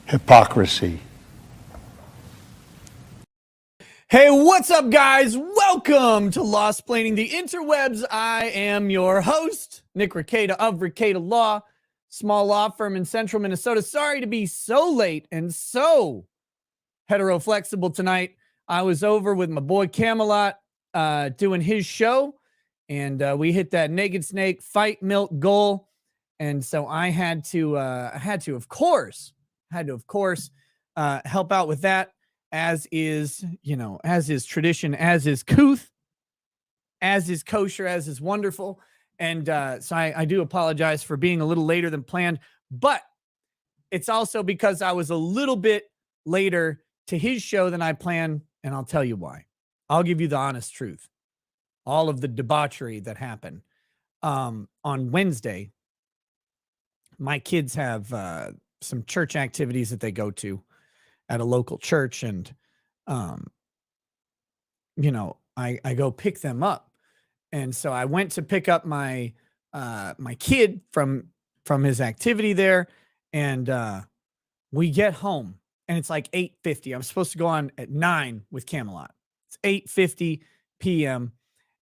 Hypocrisy. Hey, what's up, guys? Welcome to Lost Planning the Interwebs. I am your host, Nick Rekieta of Rekieta Law, small law firm in central Minnesota. Sorry to be so late and so hetero-flexible tonight. I was over with my boy Camelot doing his show, and we hit that naked snake fight milk goal. And so I had to, of course, help out with that. As is, as is tradition, as is couth, as is kosher, as is wonderful. And so I do apologize for being a little later than planned, but it's also because I was a little bit later to his show than I planned, and I'll tell you why. I'll give you the honest truth. All of the debauchery that happened. On Wednesday, my kids have some church activities that they go to at a local church, and I go pick them up. And so I went to pick up my my kid from his activity there, and we get home and it's like 8:50. I'm supposed to go on at 9 with Camelot. It's 8:50 p.m.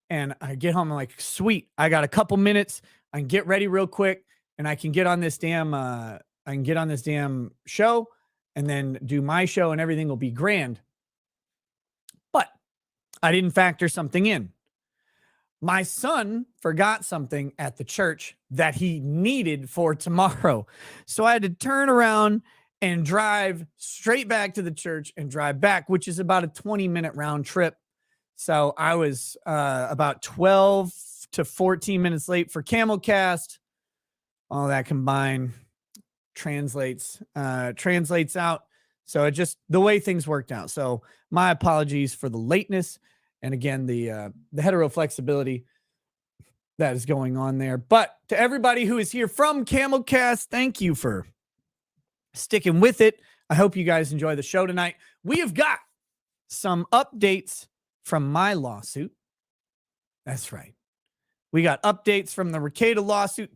and I get home, I'm like, sweet, I got a couple minutes, I can get ready real quick and I can get on this damn show and then do my show and everything will be grand. But I didn't factor something in. My son forgot something at the church that he needed for tomorrow. So I had to turn around and drive straight back to the church and drive back, which is about a 20-minute round trip. So I was about 12 to 14 minutes late for Camelcast. All that combined translates out. So it just, the way things worked out. So my apologies for the lateness. And again, the hetero flexibility that is going on there. But to everybody who is here from Camelcast, thank you for sticking with it. I hope you guys enjoy the show tonight. We have got some updates from my lawsuit. That's right. We got updates from the Rekieta lawsuit.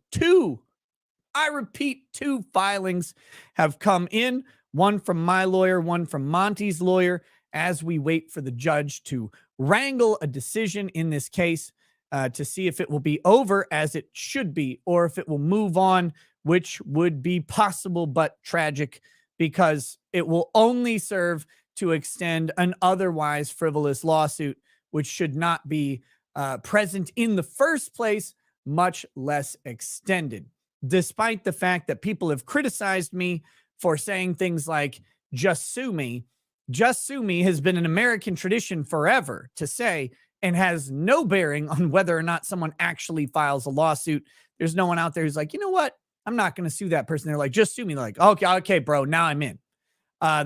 I repeat, 2 filings have come in, one from my lawyer, one from Monty's lawyer, as we wait for the judge to wrangle a decision in this case to see if it will be over as it should be, or if it will move on, which would be possible but tragic because it will only serve to extend an otherwise frivolous lawsuit, which should not be present in the first place, much less extended. Despite the fact that people have criticized me for saying things like, just sue me. Just sue me has been an American tradition forever to say, and has no bearing on whether or not someone actually files a lawsuit. There's no one out there who's like, you know what? I'm not going to sue that person. They're like, just sue me. They're like, okay, bro, now I'm in.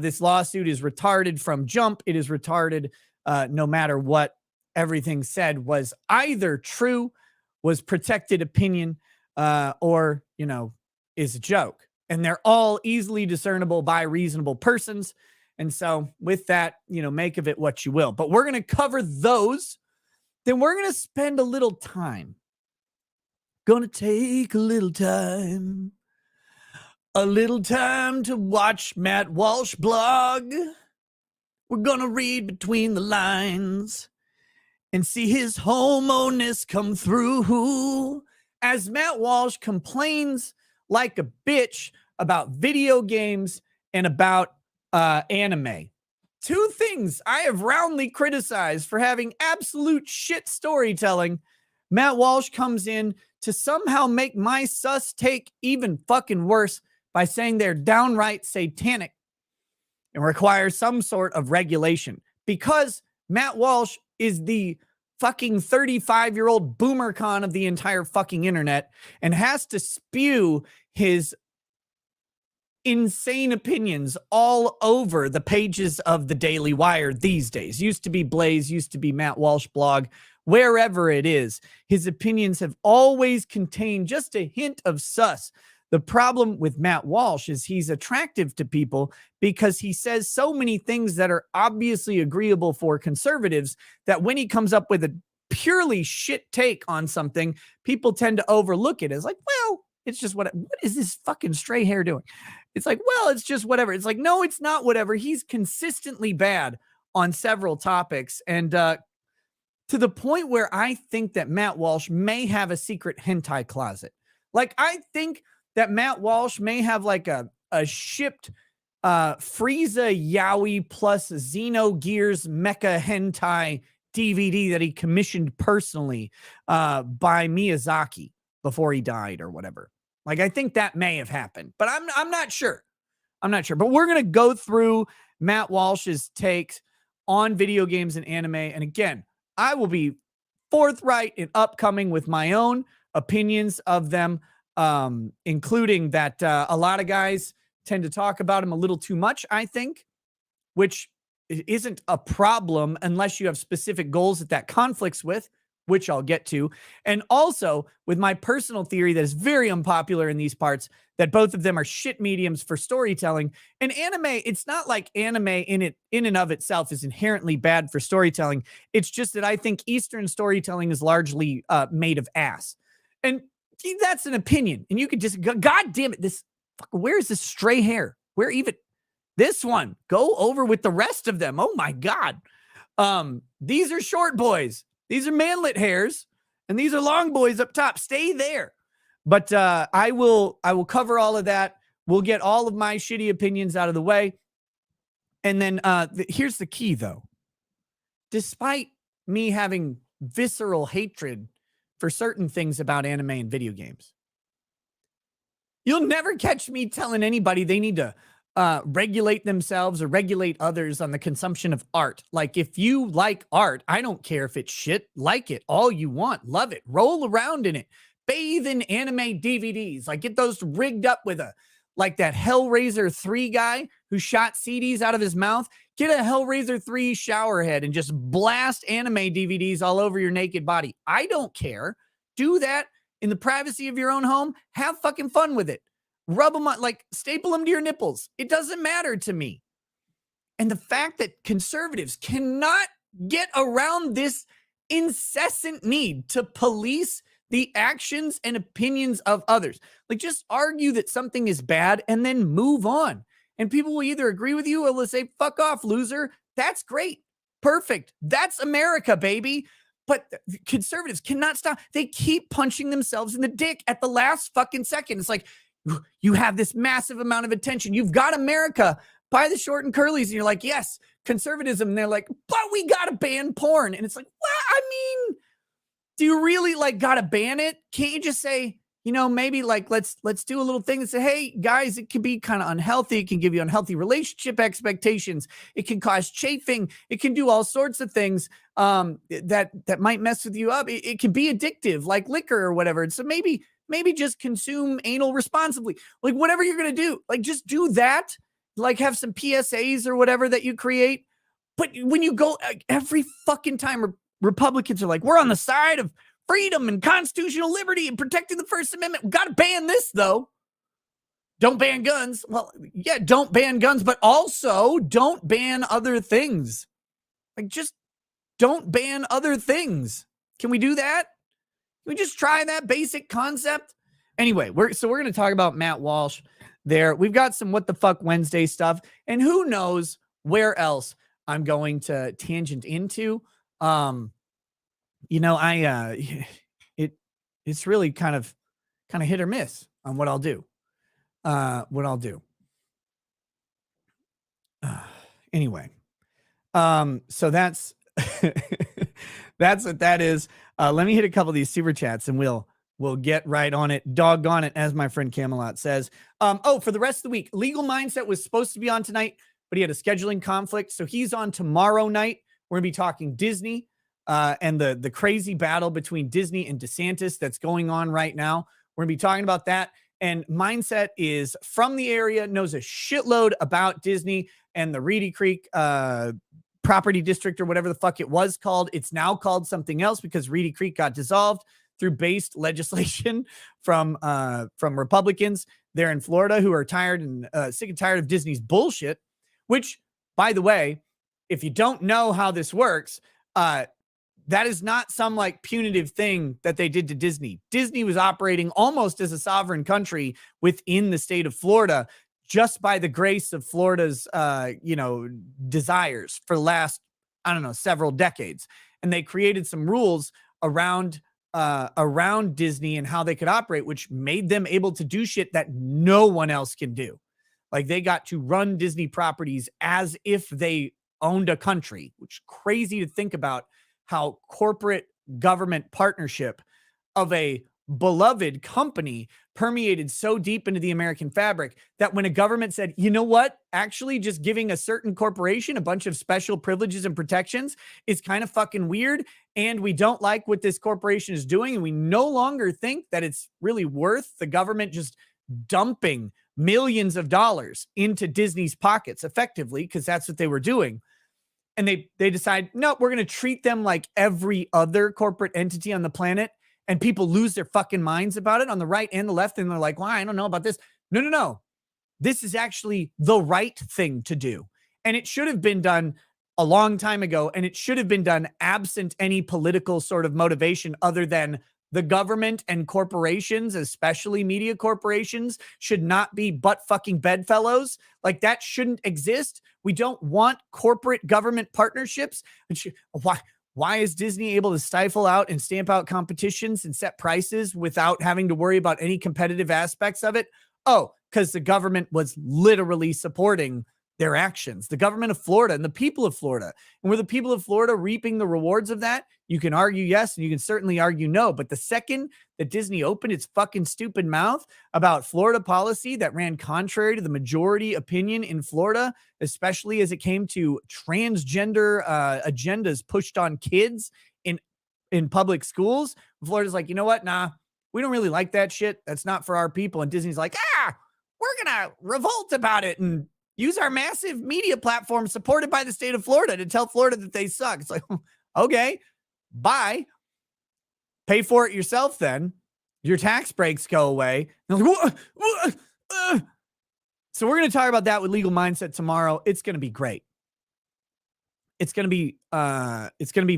This lawsuit is retarded from jump. It is retarded no matter what everything said was either true, was protected opinion, or, is a joke. And they're all easily discernible by reasonable persons. And so with that, make of it what you will. But we're going to cover those. Then we're going to spend a little time. Going to take a little time to watch Matt Walsh blog. We're going to read between the lines and see his homo-ness come through as Matt Walsh complains like a bitch about video games and about anime. 2 things I have roundly criticized for having absolute shit storytelling. Matt Walsh comes in to somehow make my sus take even fucking worse by saying they're downright satanic and requires some sort of regulation because Matt Walsh is the fucking 35-year-old boomer con of the entire fucking internet and has to spew his insane opinions all over the pages of the Daily Wire these days. Used to be Blaze, used to be Matt Walsh blog, wherever it is. His opinions have always contained just a hint of sus. The problem with Matt Walsh is he's attractive to people because he says so many things that are obviously agreeable for conservatives that when he comes up with a purely shit take on something, people tend to overlook it as like, well, it's just what is this fucking stray hair doing? It's like, well, it's just whatever. It's like, no, it's not whatever. He's consistently bad on several topics. And to the point where I think that Matt Walsh may have a secret hentai closet. Like, I think that Matt Walsh may have like a shipped Frieza Yaoi plus Xenogears Mecha Hentai DVD that he commissioned personally by Miyazaki before he died or whatever. Like, I think that may have happened, but I'm not sure. I'm not sure. But we're going to go through Matt Walsh's takes on video games and anime. And again, I will be forthright and upcoming with my own opinions of them, including that a lot of guys tend to talk about him a little too much, I think, which isn't a problem unless you have specific goals that conflicts with, which I'll get to. And also with my personal theory that is very unpopular in these parts, that both of them are shit mediums for storytelling. And anime, it's not like anime in and of itself is inherently bad for storytelling. It's just that I think Eastern storytelling is largely made of ass. And that's an opinion. And you could just, God damn it, where is this stray hair? Where even this one? Go over with the rest of them. Oh my God. These are short boys. These are manlet hairs, and these are long boys up top. Stay there. But I will cover all of that. We'll get all of my shitty opinions out of the way. And then here's the key, though. Despite me having visceral hatred for certain things about anime and video games, you'll never catch me telling anybody they need to regulate themselves or regulate others on the consumption of art. Like, if you like art, I don't care if it's shit, like it all you want, love it, roll around in it, bathe in anime DVDs, like get those rigged up with like that Hellraiser 3 guy who shot CDs out of his mouth. Get a Hellraiser 3 shower head and just blast anime DVDs all over your naked body. I don't care. Do that in the privacy of your own home. Have fucking fun with it. Rub them on, like staple them to your nipples. It doesn't matter to me. And the fact that conservatives cannot get around this incessant need to police the actions and opinions of others. Like, just argue that something is bad and then move on. And people will either agree with you or they'll say, fuck off, loser. That's great. Perfect. That's America, baby. But conservatives cannot stop. They keep punching themselves in the dick at the last fucking second. It's like, you have this massive amount of attention. You've got America by the short and curlies. And you're like, yes, conservatism. And they're like, but we got to ban porn. And it's like, well, I mean, do you really like got to ban it? Can't you just say, you know, maybe like, let's do a little thing and say, hey guys, it can be kind of unhealthy. It can give you unhealthy relationship expectations. It can cause chafing. It can do all sorts of things that might mess with you up. It can be addictive, like liquor or whatever. And so maybe just consume anal responsibly. Like, whatever you're going to do, like, just do that. Like, have some PSAs or whatever that you create. But when you go every fucking time, Republicans are like, we're on the side of freedom and constitutional liberty and protecting the First Amendment. We got to ban this, though. Don't ban guns. Well, yeah, don't ban guns, but also don't ban other things. Like, just don't ban other things. Can we do that? Can we just try that basic concept? Anyway, we're going to talk about Matt Walsh there. We've got some What the Fuck Wednesday stuff, and who knows where else I'm going to tangent into. You know, it's really kind of hit or miss on what I'll do. Anyway, so that's that's what that is. Let me hit a couple of these super chats and we'll get right on it. Doggone it, as my friend Camelot says. For the rest of the week, Legal Mindset was supposed to be on tonight, but he had a scheduling conflict, so he's on tomorrow night. We're gonna be talking Disney and the crazy battle between Disney and DeSantis that's going on right now. We're gonna be talking about that. And Mindset is from the area, knows a shitload about Disney and the Reedy Creek property district or whatever the fuck it was called. It's now called something else because Reedy Creek got dissolved through based legislation from Republicans there in Florida who are tired and sick and tired of Disney's bullshit, which, by the way, if you don't know how this works, that is not some like punitive thing that they did to Disney. Disney was operating almost as a sovereign country within the state of Florida, just by the grace of Florida's, desires for the last, I don't know, several decades. And they created some rules around Disney and how they could operate, which made them able to do shit that no one else can do. Like they got to run Disney properties as if they owned a country, which is crazy to think about how corporate government partnership of a beloved company permeated so deep into the American fabric that when a government said, you know what, actually just giving a certain corporation a bunch of special privileges and protections is kind of fucking weird. And we don't like what this corporation is doing. And we no longer think that it's really worth the government just dumping millions of dollars into Disney's pockets effectively, because that's what they were doing. And they decide, no, we're going to treat them like every other corporate entity on the planet. And people lose their fucking minds about it on the right and the left. And they're like, well, I don't know about this. No. This is actually the right thing to do. And it should have been done a long time ago. And it should have been done absent any political sort of motivation other than the government and corporations, especially media corporations, should not be butt fucking bedfellows. Like that shouldn't exist. We don't want corporate government partnerships. Why is Disney able to stifle out and stamp out competitions and set prices without having to worry about any competitive aspects of it? Oh, because the government was literally supporting their actions. The government of Florida and the people of Florida. And were the people of Florida reaping the rewards of that? You can argue yes, and you can certainly argue no. But the second that Disney opened its fucking stupid mouth about Florida policy that ran contrary to the majority opinion in Florida, especially as it came to transgender agendas pushed on kids in public schools, Florida's like, you know what? Nah, we don't really like that shit. That's not for our people. And Disney's like, we're going to revolt about it and use our massive media platform supported by the state of Florida to tell Florida that they suck. It's like, okay, bye. Pay for it yourself then. Your tax breaks go away. Like, so we're going to talk about that with Legal Mindset tomorrow. It's going to be great. It's going to be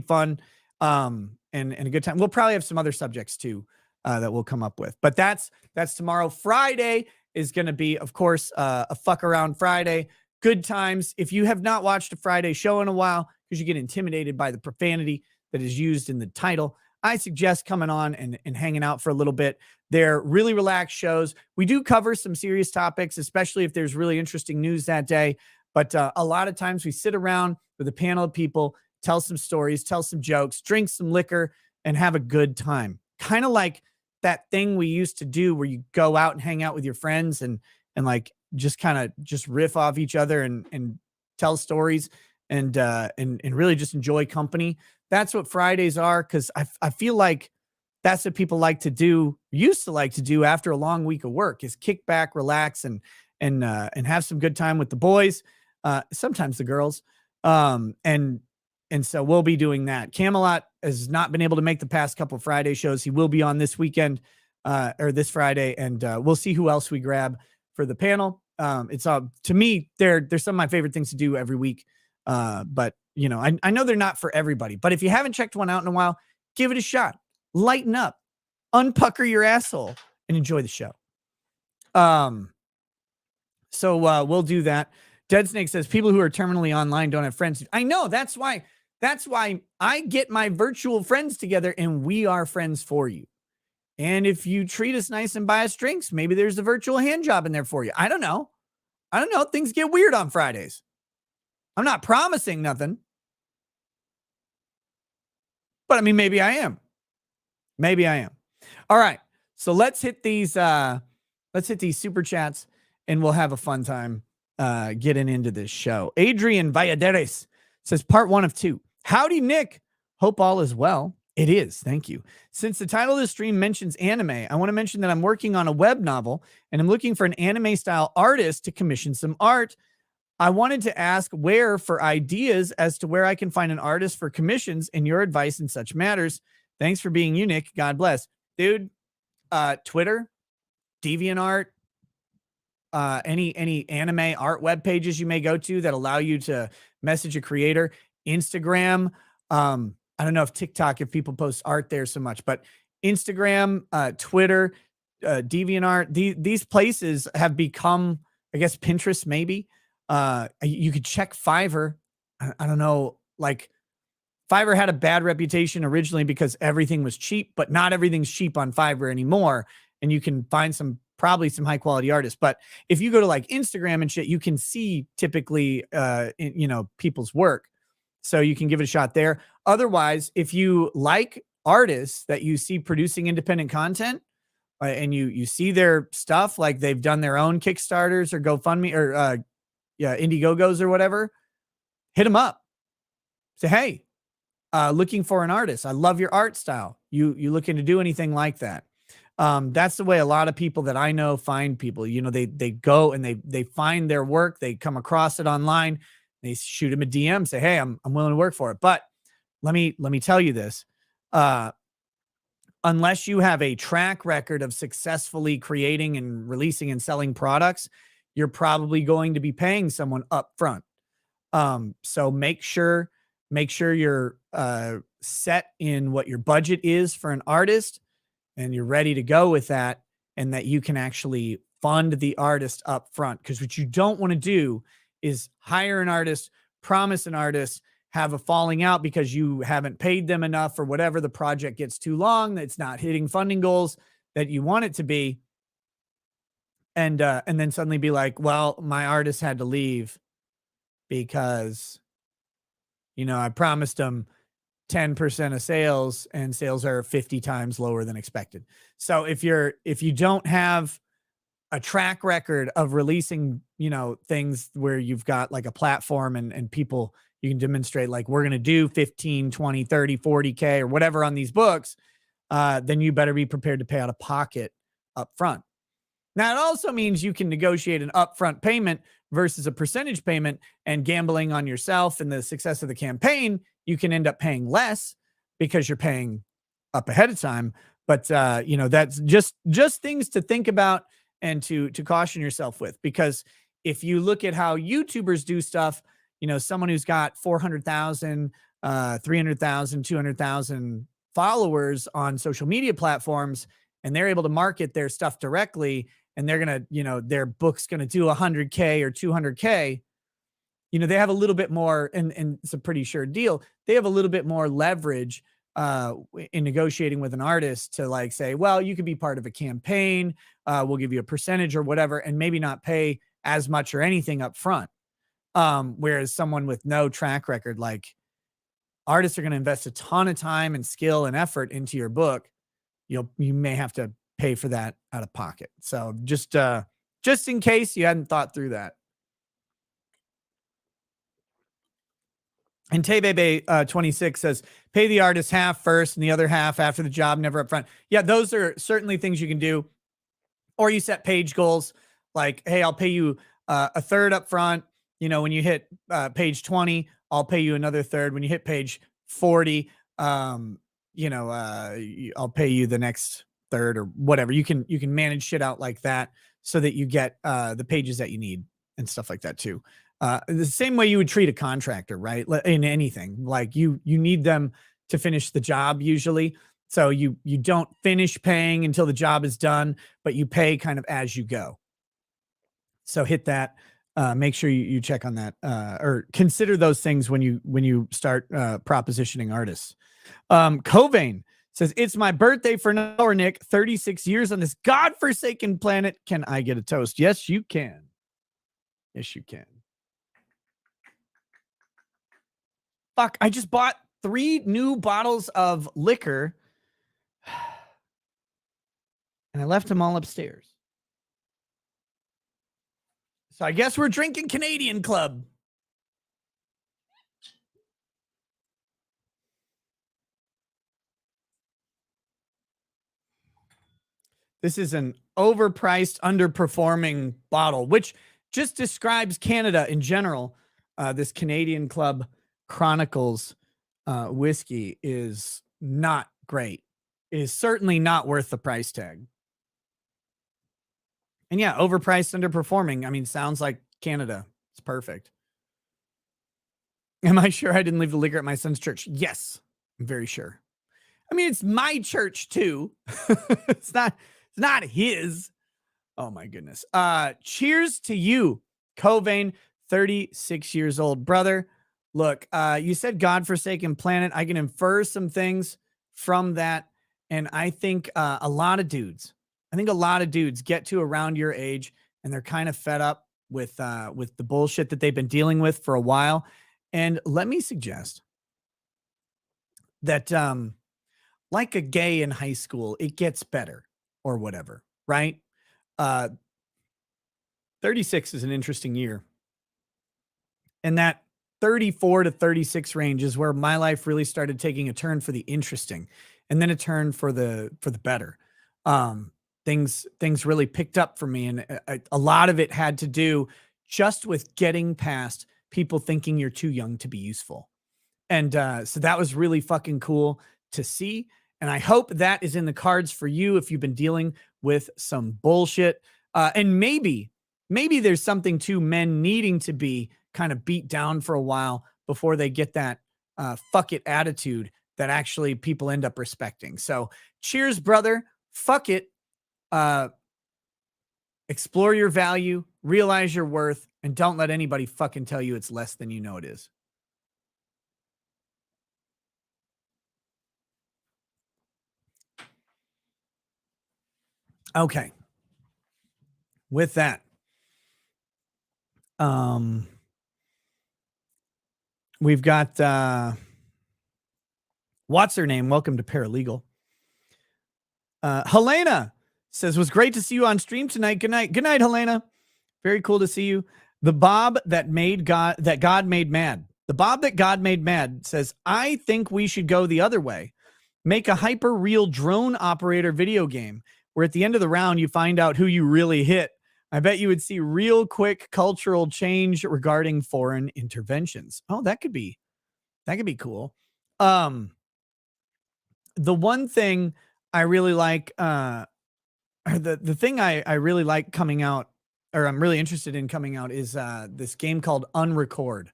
fun and a good time. We'll probably have some other subjects too that we'll come up with. But that's tomorrow. Friday is going to be, of course, a fuck around Friday. Good times. If you have not watched a Friday show in a while because you get intimidated by the profanity that is used in the title, I suggest coming on and hanging out for a little bit. They're really relaxed shows. We do cover some serious topics, especially if there's really interesting news that day. But a lot of times we sit around with a panel of people, tell some stories, tell some jokes, drink some liquor, and have a good time. Kind of like that thing we used to do where you go out and hang out with your friends and like just kind of just riff off each other and tell stories and really just enjoy company. That's what Fridays are, because I feel like that's what people like to do, used to like to do after a long week of work, is kick back, relax, and have some good time with the boys, sometimes the girls, and so we'll be doing that. Camelot has not been able to make the past couple of Friday shows. He will be on this weekend or this Friday, and we'll see who else we grab for the panel. It's to me, they're some of my favorite things to do every week. But you know, I know they're not for everybody, but if you haven't checked one out in a while, give it a shot. Lighten up, unpucker your asshole, and enjoy the show. So we'll do that. Dead Snake says people who are terminally online don't have friends. I know, that's why I get my virtual friends together and we are friends for you. And if you treat us nice and buy us drinks, maybe there's a virtual hand job in there for you. I don't know. Things get weird on Fridays. I'm not promising nothing. But I mean, maybe I am. All right. So let's hit these super chats and we'll have a fun time getting into this show. Adrian Valladares says part 1 of 2. Howdy, Nick. Hope all is well. It is. Thank you. Since the title of the stream mentions anime, I want to mention that I'm working on a web novel and I'm looking for an anime style artist to commission some art. I wanted to ask where for ideas as to where I can find an artist for commissions and your advice in such matters. Thanks for being you, Nick. God bless. Dude, Twitter, DeviantArt, any anime art web pages you may go to that allow you to message a creator, Instagram. I don't know if TikTok, if people post art there so much, but Instagram, Twitter, DeviantArt, these places have become, I guess, Pinterest maybe. You could check Fiverr. I don't know, like Fiverr had a bad reputation originally because everything was cheap, but not everything's cheap on Fiverr anymore. And you can find probably some high quality artists. But if you go to like Instagram and shit, you can see typically, people's work. So you can give it a shot there. Otherwise, if you like artists that you see producing independent content, and you see their stuff, like they've done their own Kickstarters or GoFundMe or Indiegogos or whatever, hit them up. Say, hey, looking for an artist. I love your art style. You looking to do anything like that? That's the way a lot of people that I know find people. They go and they find their work. They come across it online. They shoot them a DM, say, hey, I'm willing to work for it. But let me tell you this. Unless you have a track record of successfully creating and releasing and selling products, you're probably going to be paying someone up front. So make sure you're set in what your budget is for an artist and you're ready to go with that, and that you can actually fund the artist up front. Because what you don't want to do is hire an artist, promise an artist, have a falling out because you haven't paid them enough or whatever. The project gets too long, it's not hitting funding goals that you want it to be. And then suddenly be like, well, my artist had to leave because, I promised them 10% of sales and sales are 50 times lower than expected. So if you don't have a track record of releasing, things where you've got like a platform and people, you can demonstrate like, we're going to do 15, 20, 30, 40K or whatever on these books, then you better be prepared to pay out of pocket up front. Now, it also means you can negotiate an upfront payment versus a percentage payment, and gambling on yourself and the success of the campaign, you can end up paying less because you're paying up ahead of time. But, that's just things to think about and to caution yourself with, because if you look at how YouTubers do stuff, someone who's got 400,000, 300,000, 200,000 followers on social media platforms, and they're able to market their stuff directly, and they're going to, their book's going to do 100K or 200K, they have a little bit more, and it's a pretty sure deal. They have a little bit more leverage in negotiating with an artist to like say, well, you could be part of a campaign. We'll give you a percentage or whatever, and maybe not pay as much or anything up front. Whereas someone with no track record, like artists are going to invest a ton of time and skill and effort into your book. You may have to pay for that out of pocket. So just in case you hadn't thought through that. And Taybebe 26 says, pay the artist half first and the other half after the job, never upfront. Yeah, those are certainly things you can do. Or you set page goals like, hey, I'll pay you a third up front. When you hit page 20, I'll pay you another third. When you hit page 40, I'll pay you the next third or whatever. You can manage shit out like that so that you get the pages that you need and stuff like that too. The same way you would treat a contractor, right? In anything, like you need them to finish the job usually. So you don't finish paying until the job is done, but you pay kind of as you go. So hit that. Make sure you check on that, or consider those things when you start propositioning artists. Covain says, it's my birthday for an hour, Nick. 36 years on this godforsaken planet. Can I get a toast? Yes, you can. Yes, you can. Fuck, I just bought 3 new bottles of liquor and I left them all upstairs. So I guess we're drinking Canadian Club. This is an overpriced, underperforming bottle, which just describes Canada in general. This Canadian Club Chronicles whiskey is not great. It is certainly not worth the price tag. And yeah, overpriced, underperforming. I mean, sounds like Canada. It's perfect. Am I sure I didn't leave the liquor at my son's church? Yes. I'm very sure. I mean, it's my church too. It's not his. Oh my goodness. Cheers to you, Covain, 36 years old. Brother, look, you said God-forsaken planet. I can infer some things from that. And I think a lot of dudes get to around your age and they're kind of fed up with the bullshit that they've been dealing with for a while. And let me suggest that like a gay in high school, it gets better or whatever, right? Uh 36 is an interesting year. And that 34 to 36 range is where my life really started taking a turn for the interesting and then a turn for the better. Um things really picked up for me and a lot of it had to do just with getting past people thinking you're too young to be useful. And so that was really fucking cool to see. And I hope that is in the cards for you if you've been dealing with some bullshit. And maybe there's something to men needing to be kind of beat down for a while before they get that fuck it attitude that actually people end up respecting. So cheers, brother. Fuck it. Uh, explore your value, realize your worth, and don't let anybody fucking tell you it's less than you know it is. Okay. With that, we've got what's her name? Welcome to Paralegal. Helena says, was great to see you on stream tonight. Good night. Good night, Helena. Very cool to see you. The Bob that God made mad. The Bob that God made mad says, I think we should go the other way. Make a hyper real drone operator video game where at the end of the round you find out who you really hit. I bet you would see real quick cultural change regarding foreign interventions. Oh, that could be cool. The one thing I really like, the thing I really like coming out, or I'm really interested in coming out, is this game called Unrecord.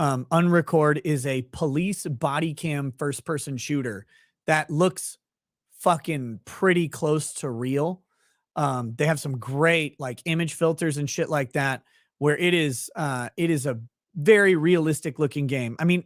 Unrecord is a police body cam first person shooter that looks fucking pretty close to real. They have some great like image filters and shit like that, where it is a very realistic looking game. I mean,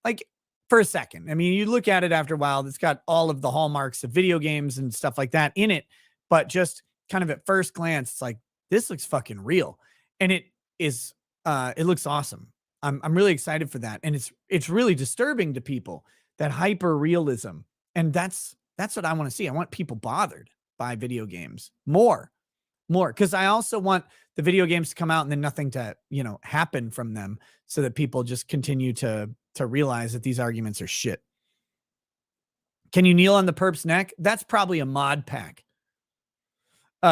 like for a second, I mean, you look at it after a while, it's got all of the hallmarks of video games and stuff like that in it, but just kind of at first glance, it's like, this looks fucking real. And it is, it looks awesome. I'm really excited for that. And it's really disturbing to people, that hyper realism. And that's what I want to see. I want people bothered by video games more, because I also want the video games to come out and then nothing to, happen from them, so that people just continue to realize that these arguments are shit. Can you kneel on the perp's neck? That's probably a mod pack.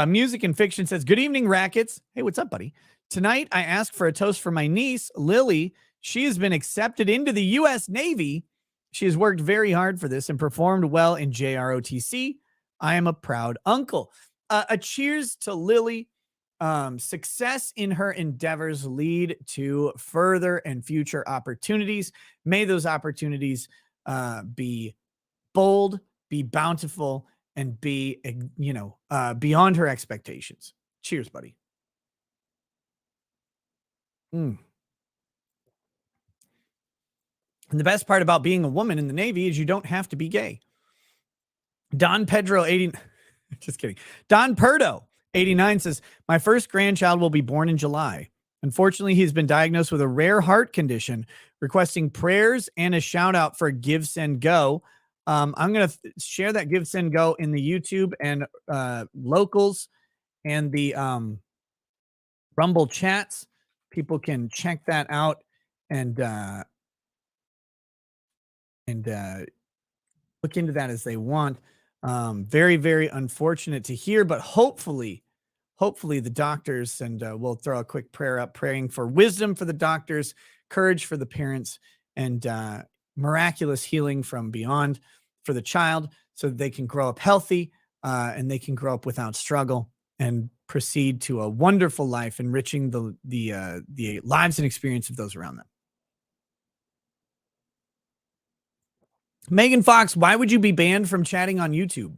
Music and Fiction says, good evening, Rackets. Hey, what's up, buddy? Tonight, I asked for a toast for my niece, Lily. She has been accepted into the U.S. Navy. She has worked very hard for this and performed well in JROTC. I am a proud uncle. A cheers to Lily. Success in her endeavors lead to further and future opportunities. May those opportunities be bold, be bountiful, and be, beyond her expectations. Cheers, buddy. And the best part about being a woman in the Navy is you don't have to be gay. Don Pedro 80, just kidding. Don Perdo 89 says, my first grandchild will be born in July. Unfortunately, he's been diagnosed with a rare heart condition, requesting prayers and a shout out for Give, Send, Go. I'm going to share that Give, Send, Go in the YouTube and locals and the Rumble chats. People can check that out and look into that as they want. Very, very unfortunate to hear, but hopefully the doctors, and we'll throw a quick prayer up, praying for wisdom for the doctors, courage for the parents, and miraculous healing from beyond for the child, so that they can grow up healthy and they can grow up without struggle and proceed to a wonderful life, enriching the lives and experience of those around them. Megan Fox, why would you be banned from chatting on YouTube?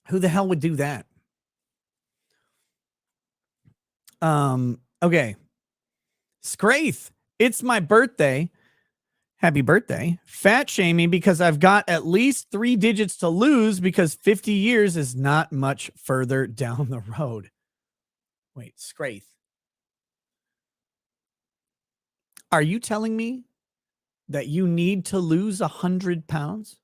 Who the hell would do that? Okay. Scraith, it's my birthday. Happy birthday. Fat shame me because I've got at least 3 digits to lose because 50 years is not much further down the road. Wait, Scraith. Are you telling me that you need to lose 100 pounds?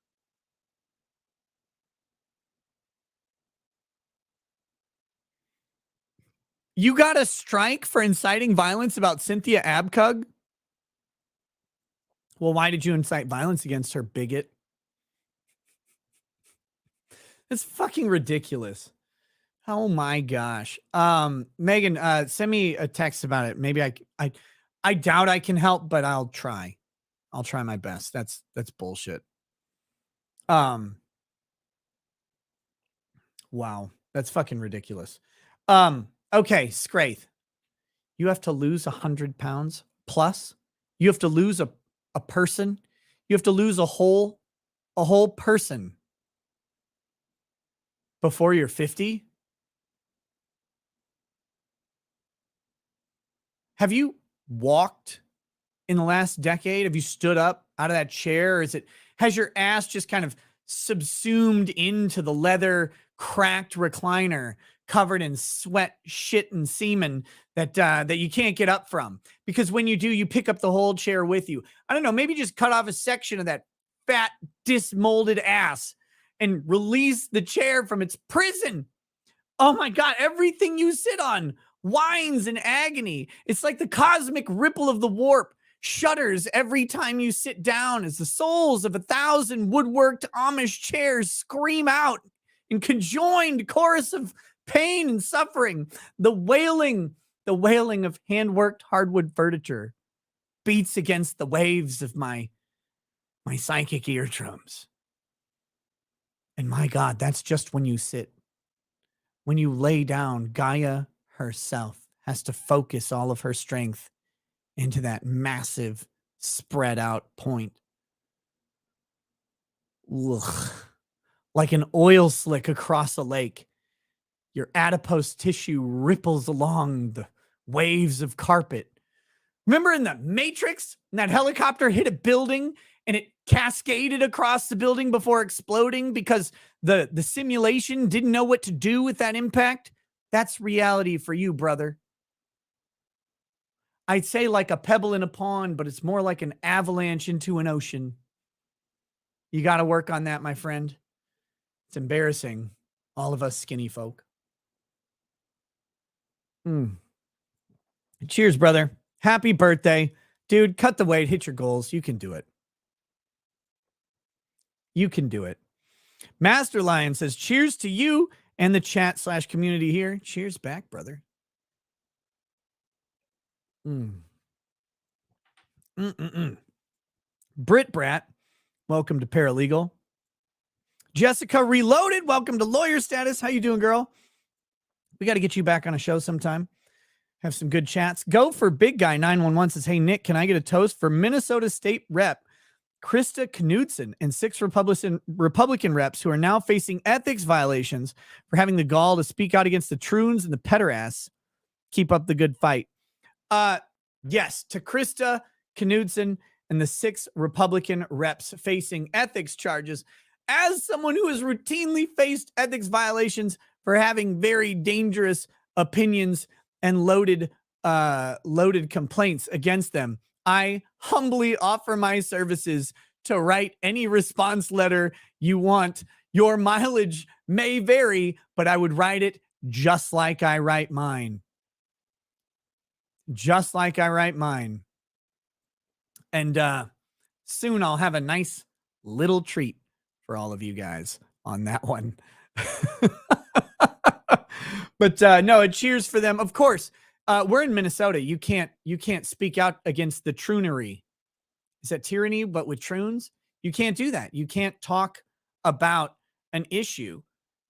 You got a strike for inciting violence about Cynthia Abcug? Well, why did you incite violence against her, bigot? It's fucking ridiculous. Oh my gosh. Megan, send me a text about it. Maybe I doubt I can help, but I'll try. I'll try my best. That's bullshit. Wow. That's fucking ridiculous. Okay, Scraith. You have to lose 100 pounds plus. You have to lose a person. You have to lose a whole person before you're 50. Have you walked in the last decade? Have you stood up out of that chair? Or has your ass just kind of subsumed into the leather cracked recliner covered in sweat, shit, and semen that you can't get up from? Because when you do, you pick up the whole chair with you. I don't know, maybe just cut off a section of that fat, dismolded ass and release the chair from its prison. Oh my God, everything you sit on whines in agony. It's like the cosmic ripple of the warp shudders every time you sit down as the souls of 1,000 woodworked Amish chairs scream out in conjoined chorus of pain and suffering. The wailing of hand-worked hardwood furniture beats against the waves of my psychic eardrums. And my God, that's just when you sit. When you lay down, Gaia herself has to focus all of her strength into that massive spread out point. Ugh. Like an oil slick across a lake. Your adipose tissue ripples along the waves of carpet. Remember in the Matrix, when that helicopter hit a building and it cascaded across the building before exploding because the simulation didn't know what to do with that impact? That's reality for you, brother. I'd say like a pebble in a pond, but it's more like an avalanche into an ocean. You got to work on that, my friend. It's embarrassing. All of us skinny folk. Cheers, brother. Happy birthday. Dude, cut the weight, hit your goals. You can do it. You can do it. Master Lion says, cheers to you and the chat/community here. Cheers back, brother. Brit Brat, welcome to Paralegal. Jessica Reloaded, welcome to Lawyer Status. How you doing, girl? We got to get you back on a show sometime. Have some good chats. Go for Big Guy 911 says, hey, Nick, can I get a toast for Minnesota State Rep Krista Knudsen and 6 Republican reps who are now facing ethics violations for having the gall to speak out against the troons and the pederasts? Keep up the good fight. Yes, to Krista Knudsen and the 6 Republican reps facing ethics charges. As someone who has routinely faced ethics violations for having very dangerous opinions and loaded complaints against them, I humbly offer my services to write any response letter you want. Your mileage may vary, but I would write it just like I write mine. Just like I write mine. And soon I'll have a nice little treat for all of you guys on that one. But no, cheers for them. Of course, we're in Minnesota. You can't speak out against the troonery. Is that tyranny, but with troons? You can't do that. You can't talk about an issue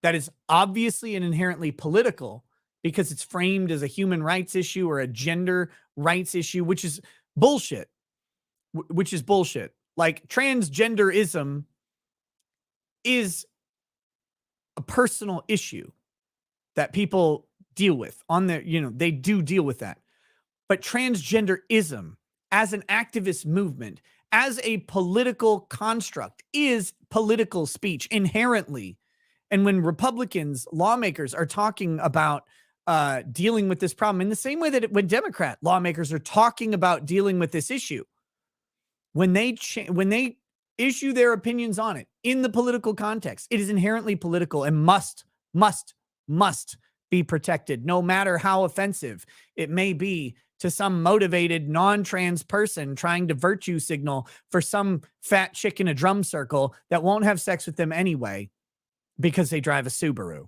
that is obviously and inherently political because it's framed as a human rights issue or a gender rights issue, which is bullshit. which is bullshit. Like, transgenderism is a personal issue that people deal with on their, they do deal with that. But transgenderism as an activist movement, as a political construct, is political speech inherently. And when Republicans, lawmakers are talking about dealing with this problem in the same way that when Democrat lawmakers are talking about dealing with this issue, when they issue their opinions on it in the political context, it is inherently political and must be protected, no matter how offensive it may be to some motivated non-trans person trying to virtue signal for some fat chick in a drum circle that won't have sex with them anyway because they drive a Subaru.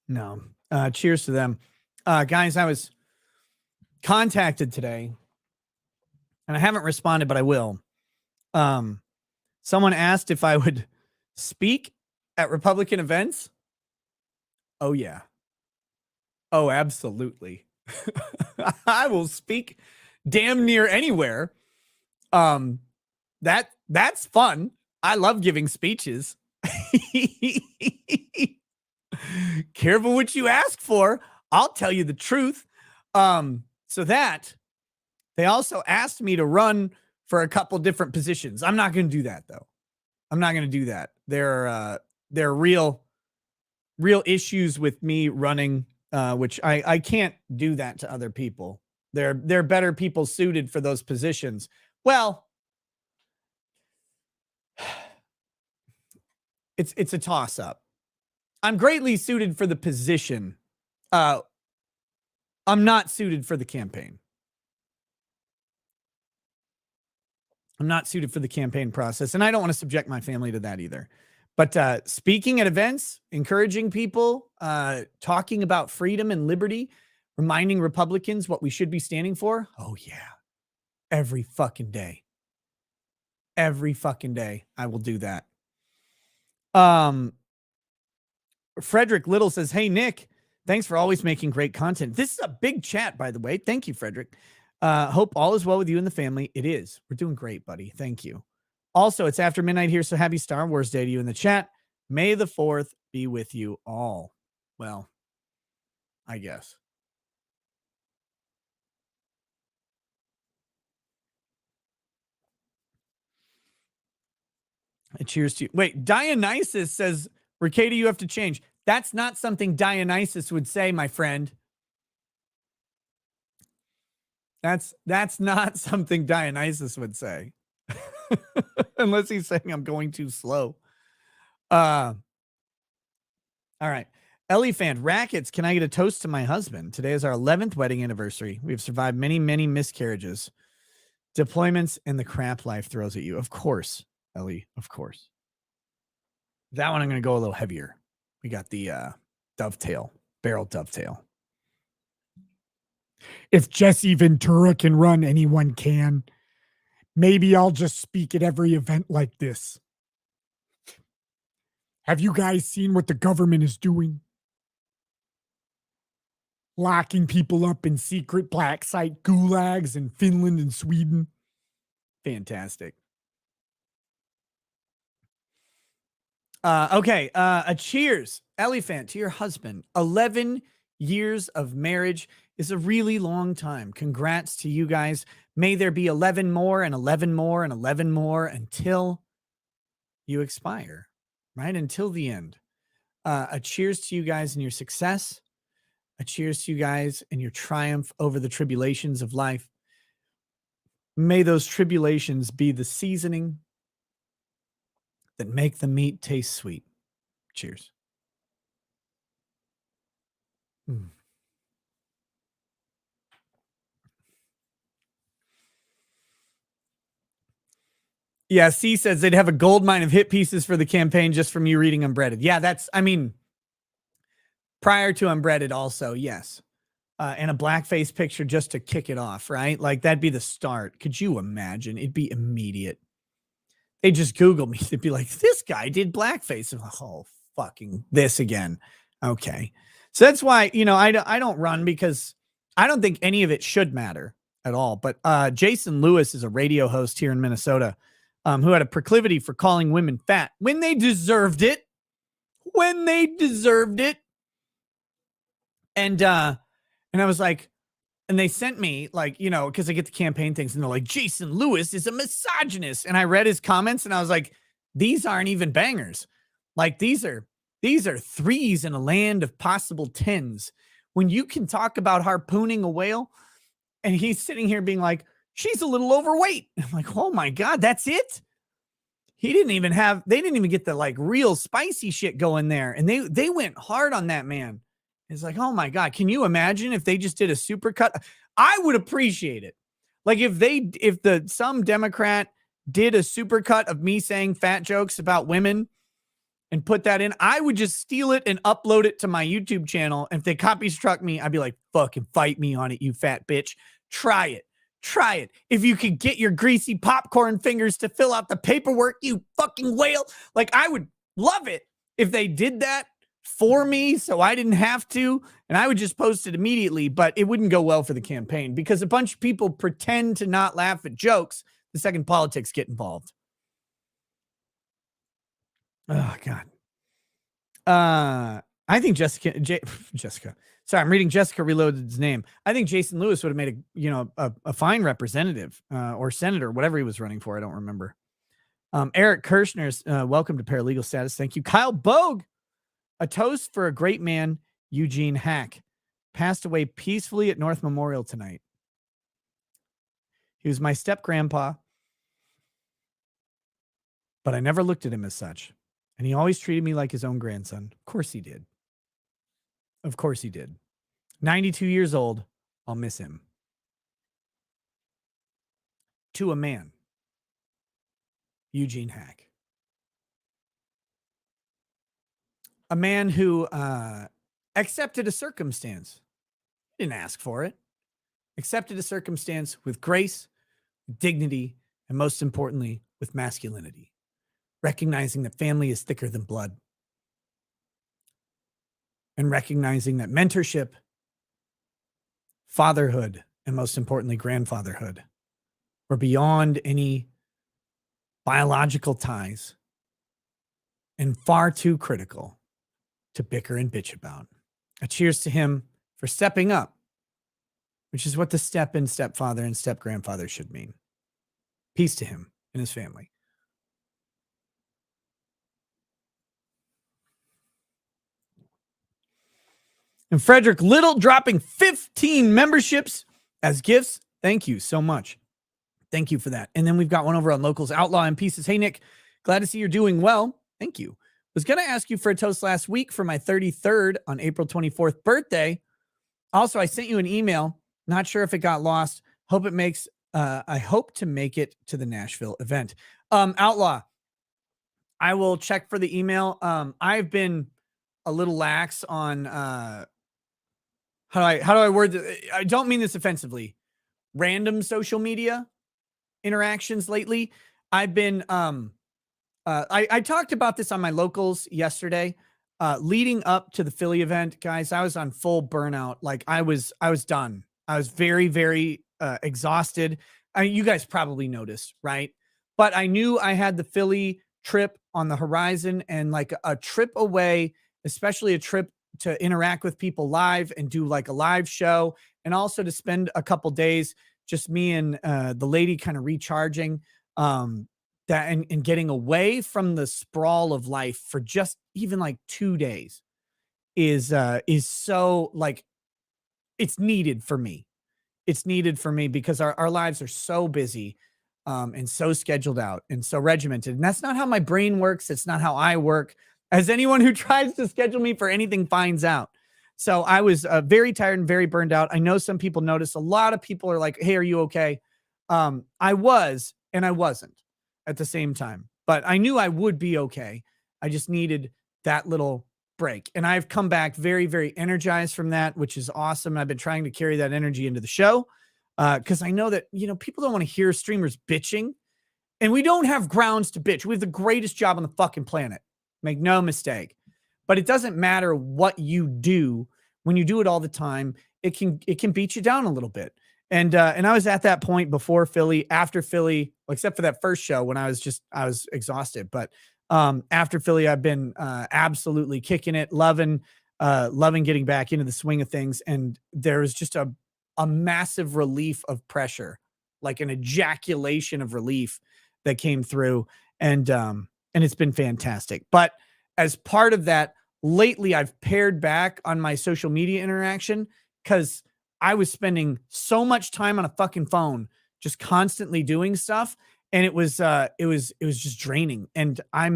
No. Cheers to them. Guys, I was contacted today, and I haven't responded, but I will. Someone asked if I would speak at Republican events. Oh, yeah. Oh, absolutely. I will speak damn near anywhere. That's fun. I love giving speeches. Careful what you ask for. I'll tell you the truth. So that they also asked me to run for a couple different positions. I'm not going to do that, though. I'm not going to do that. There are real issues with me running, which I can't do that to other people. There are better people suited for those positions. Well, it's a toss up. I'm greatly suited for the position. I'm not suited for the campaign. I'm not suited for the campaign process, and I don't want to subject my family to that either. But speaking at events, encouraging people, talking about freedom and liberty, reminding Republicans what we should be standing for. Oh, yeah. Every fucking day. Every fucking day, I will do that. Frederick Little says, hey, Nick, thanks for always making great content. This is a big chat, by the way. Thank you, Frederick. Hope all is well with you and the family. It is. We're doing great, buddy. Thank you. Also, it's after midnight here, so happy Star Wars Day to you in the chat. May the 4th be with you all. Well, I guess. Cheers to you. Wait, Dionysus says, Ricada, you have to change. That's not something Dionysus would say, my friend. That's not something Dionysus would say. Unless he's saying I'm going too slow. All right. Elephant Rackets, can I get a toast to my husband? Today is our 11th wedding anniversary. We've survived many, many miscarriages, deployments, and the crap life throws at you. Of course, Ellie, of course. That one I'm going to go a little heavier. We got the dovetail, barrel dovetail. If Jesse Ventura can run, anyone can. Maybe I'll just speak at every event like this. Have you guys seen what the government is doing? Locking people up in secret black site gulags in Finland and Sweden. Fantastic. Okay. A cheers, Elephant, to your husband. 11 years of marriage is a really long time. Congrats to you guys. May there be 11 more and 11 more and 11 more until you expire, right? Until the end. A cheers to you guys and your success. A cheers to you guys and your triumph over the tribulations of life. May those tribulations be the seasoning that make the meat taste sweet. Cheers. Mm. Yeah, C says they'd have a gold mine of hit pieces for the campaign just from you reading Unbreaded. Yeah, prior to Unbreaded also, yes. And a blackface picture just to kick it off, right? Like, that'd be the start. Could you imagine? It'd be immediate. They just Google me. They'd be like, this guy did blackface. I'm like, oh, fucking this again. Okay. So that's why, I don't run, because I don't think any of it should matter at all. But Jason Lewis is a radio host here in Minnesota, who had a proclivity for calling women fat when they deserved it. When they deserved it. And I was like, and they sent me because I get the campaign things, and they're like, Jason Lewis is a misogynist. And I read his comments, and I was like, these aren't even bangers. Like, these are threes in a land of possible tens. When you can talk about harpooning a whale, and he's sitting here being like, she's a little overweight. I'm like, oh my God, that's it. They didn't even get the real spicy shit going there. And they went hard on that man. It's like, oh my God, can you imagine if they just did a supercut? I would appreciate it. Like if some Democrat did a supercut of me saying fat jokes about women and put that in, I would just steal it and upload it to my YouTube channel. And if they copy struck me, I'd be like, fucking fight me on it, you fat bitch. Try it. Try it. If you could get your greasy popcorn fingers to fill out the paperwork, you fucking whale. Like, I would love it if they did that for me so I didn't have to, and I would just post it immediately, but it wouldn't go well for the campaign because a bunch of people pretend to not laugh at jokes the second politics get involved. Oh God. I think Jessica. Sorry, I'm reading Jessica Reloaded's name. I think Jason Lewis would have made a fine representative or senator, whatever he was running for. I don't remember. Eric Kirshner's welcome to paralegal status. Thank you. Kyle Bogue, a toast for a great man, Eugene Hack, passed away peacefully at North Memorial tonight. He was my step grandpa, but I never looked at him as such. And he always treated me like his own grandson. Of course he did. Of course he did. 92 years old. I'll miss him. To a man. Eugene Hack. A man who accepted a circumstance. Didn't ask for it. Accepted a circumstance with grace, dignity, and most importantly, with masculinity. Recognizing that family is thicker than blood. And recognizing that mentorship, fatherhood, and most importantly, grandfatherhood were beyond any biological ties and far too critical to bicker and bitch about. A cheers to him for stepping up, which is what the step and stepfather and step grandfather should mean. Peace to him and his family. And Frederick Little dropping 15 memberships as gifts. Thank you so much. Thank you for that. And then we've got one over on Locals Outlaw and Pieces. Hey, Nick, glad to see you're doing well. Thank you. Was going to ask you for a toast last week for my 33rd on April 24th birthday. Also, I sent you an email. Not sure if it got lost. I hope to make it to the Nashville event. Outlaw, I will check for the email. I've been a little lax on how do I word it? I don't mean this offensively. Random social media interactions lately. I've been I talked about this on my Locals yesterday. Leading up to the Philly event, guys, I was on full burnout. Like I was done. I was very, very exhausted. You guys probably noticed, right? But I knew I had the Philly trip on the horizon and like a trip away, especially a trip to interact with people live and do like a live show, and also to spend a couple days, just me and the lady kind of recharging, and getting away from the sprawl of life for just even like 2 days is so like, it's needed for me. It's needed for me because our lives are so busy and so scheduled out and so regimented. And that's not how my brain works. It's not how I work, as anyone who tries to schedule me for anything finds out. So I was very tired and very burned out. I know some people notice. A lot of people are like, hey, are you okay? I was, and I wasn't at the same time, but I knew I would be okay. I just needed that little break. And I've come back very, very energized from that, which is awesome. I've been trying to carry that energy into the show because I know that, people don't want to hear streamers bitching, and we don't have grounds to bitch. We have the greatest job on the fucking planet. Make no mistake. But it doesn't matter what you do when you do it all the time, it can beat you down a little bit. And I was at that point before Philly, after Philly, except for that first show when I was exhausted. But after Philly, I've been absolutely kicking it, loving getting back into the swing of things. And there was just a massive relief of pressure, like an ejaculation of relief that came through. And it's been fantastic. But as part of that, lately I've pared back on my social media interaction because I was spending so much time on a fucking phone, just constantly doing stuff. And it was just draining. And I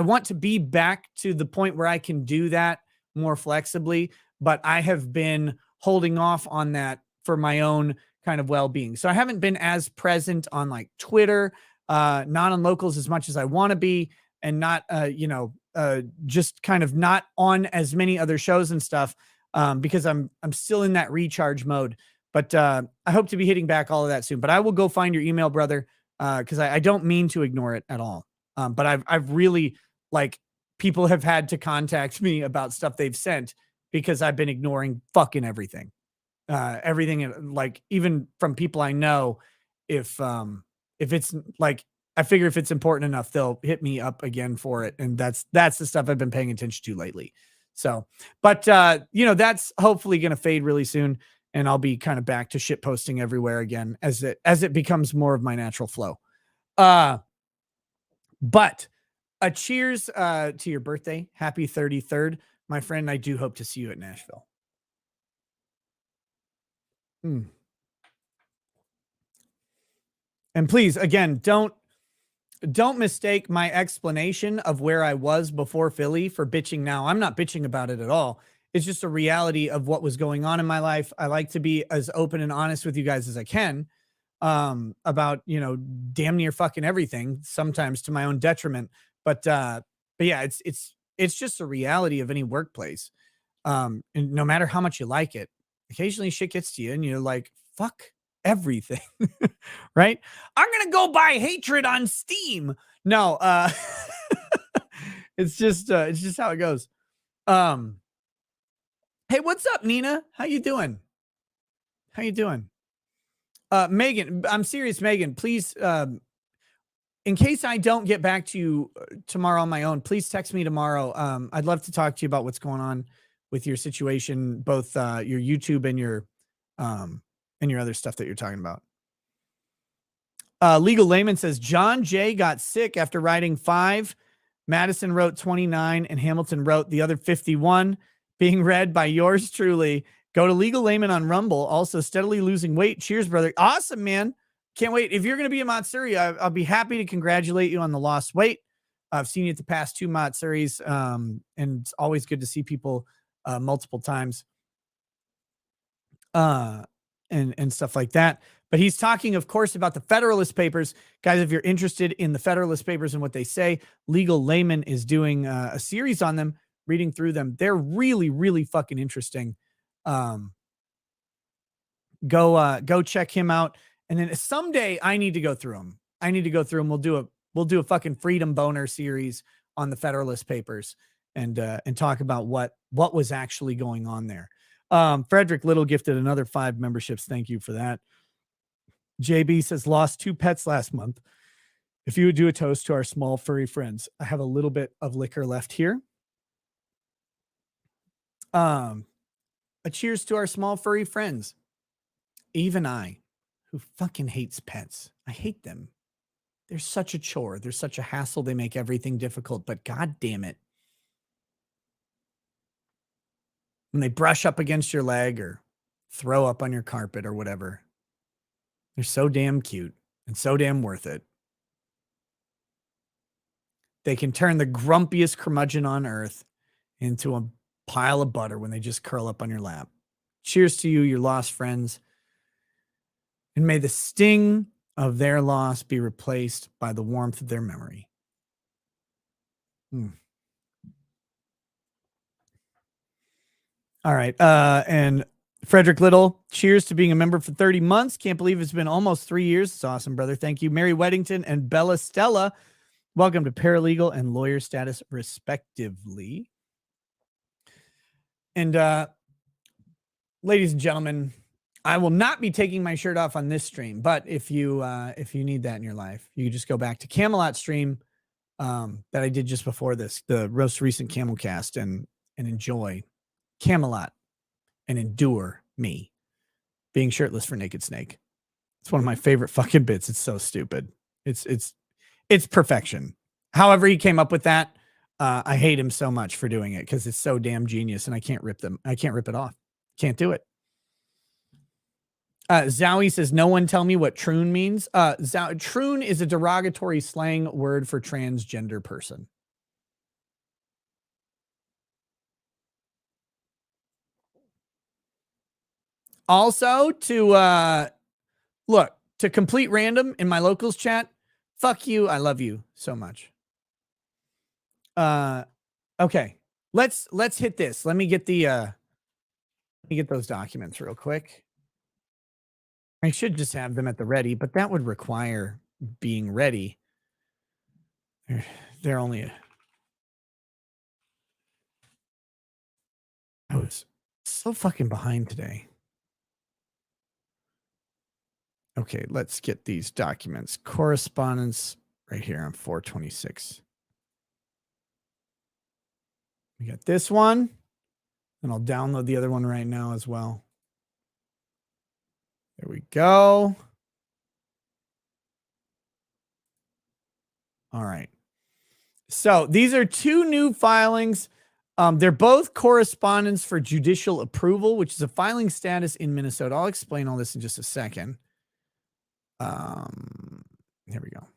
want to be back to the point where I can do that more flexibly, but I have been holding off on that for my own kind of well-being. So I haven't been as present on like Twitter, not on locals as much as I want to be, and not, just kind of not on as many other shows and stuff, because I'm still in that recharge mode. But I hope to be hitting back all of that soon. But I will go find your email, brother, because I don't mean to ignore it at all. But I've really, like, people have had to contact me about stuff they've sent because I've been ignoring fucking everything. Everything, like, even from people I know, if it's like, I figure if it's important enough, they'll hit me up again for it. And that's the stuff I've been paying attention to lately. So, but that's hopefully going to fade really soon. And I'll be kind of back to shit posting everywhere again as it becomes more of my natural flow. But a cheers to your birthday. Happy 33rd, my friend. I do hope to see you at Nashville. And please, again, don't mistake my explanation of where I was before Philly for bitching now. I'm not bitching about it at all. It's just a reality of what was going on in my life. I like to be as open and honest with you guys as I can, about, damn near fucking everything, sometimes to my own detriment. But yeah, it's just a reality of any workplace. And no matter how much you like it, occasionally shit gets to you and you're like, fuck everything. Right? I'm going to go buy hatred on Steam. No, it's just how it goes. Hey, what's up, Nina? How you doing? Megan, I'm serious, Megan, please, in case I don't get back to you tomorrow on my own, please text me tomorrow. I'd love to talk to you about what's going on with your situation, both your YouTube and your other stuff that you're talking about. Legal Layman says John Jay got sick after writing 5. Madison wrote 29 and Hamilton wrote the other 51, being read by yours truly. Go to Legal Layman on Rumble. Also steadily losing weight. Cheers, brother. Awesome, man. Can't wait. If you're going to be a Matsuri, I'll be happy to congratulate you on the lost weight. I've seen you at the past 2 Matsuris, and it's always good to see people multiple times and stuff like that. But he's talking, of course, about the Federalist Papers. Guys, if you're interested in the Federalist Papers and what they say, Legal Layman is doing a series on them, reading through them. They're really, really fucking interesting. Go check him out. And then someday I need to go through them. We'll do a fucking Freedom Boner series on the Federalist Papers and talk about what was actually going on there. Frederick Little gifted another 5 memberships. Thank you for that. JB says, lost 2 pets last month. If you would do a toast to our small furry friends. I have a little bit of liquor left here. A cheers to our small furry friends. Even I, who fucking hates pets. I hate them. They're such a chore. They're such a hassle. They make everything difficult, but God damn it. When they brush up against your leg or throw up on your carpet or whatever, they're so damn cute and so damn worth it. They can turn the grumpiest curmudgeon on earth into a pile of butter when they just curl up on your lap. Cheers to you, your lost friends. And may the sting of their loss be replaced by the warmth of their memory. All right. And Frederick Little, cheers to being a member for 30 months. Can't believe it's been almost 3 years. It's awesome, brother. Thank you. Mary Weddington and Bella Stella, welcome to paralegal and lawyer status, respectively. And ladies and gentlemen, I will not be taking my shirt off on this stream, but if you need that in your life, you can just go back to Camelot stream that I did just before this, the most recent Camelcast, and enjoy Camelot and endure me being shirtless for Naked Snake. It's one of my favorite fucking bits. It's so stupid. It's perfection. However he came up with that, I hate him so much for doing it because it's so damn genius, and I can't rip it off. Can't do it. Zowie says, no one tell me what troon means. Troon is a derogatory slang word for transgender person. Also, to complete random in my locals chat, fuck you, I love you so much. Okay, let's hit this. Let me get those documents real quick. I should just have them at the ready, but that would require being ready. They're only I was so fucking behind today. Okay, let's get these documents. Correspondence right here on 426. We got this one, and I'll download the other one right now as well. There we go. All right. So these are two new filings. They're both correspondence for judicial approval, which is a filing status in Minnesota. I'll explain all this in just a second. Here we go.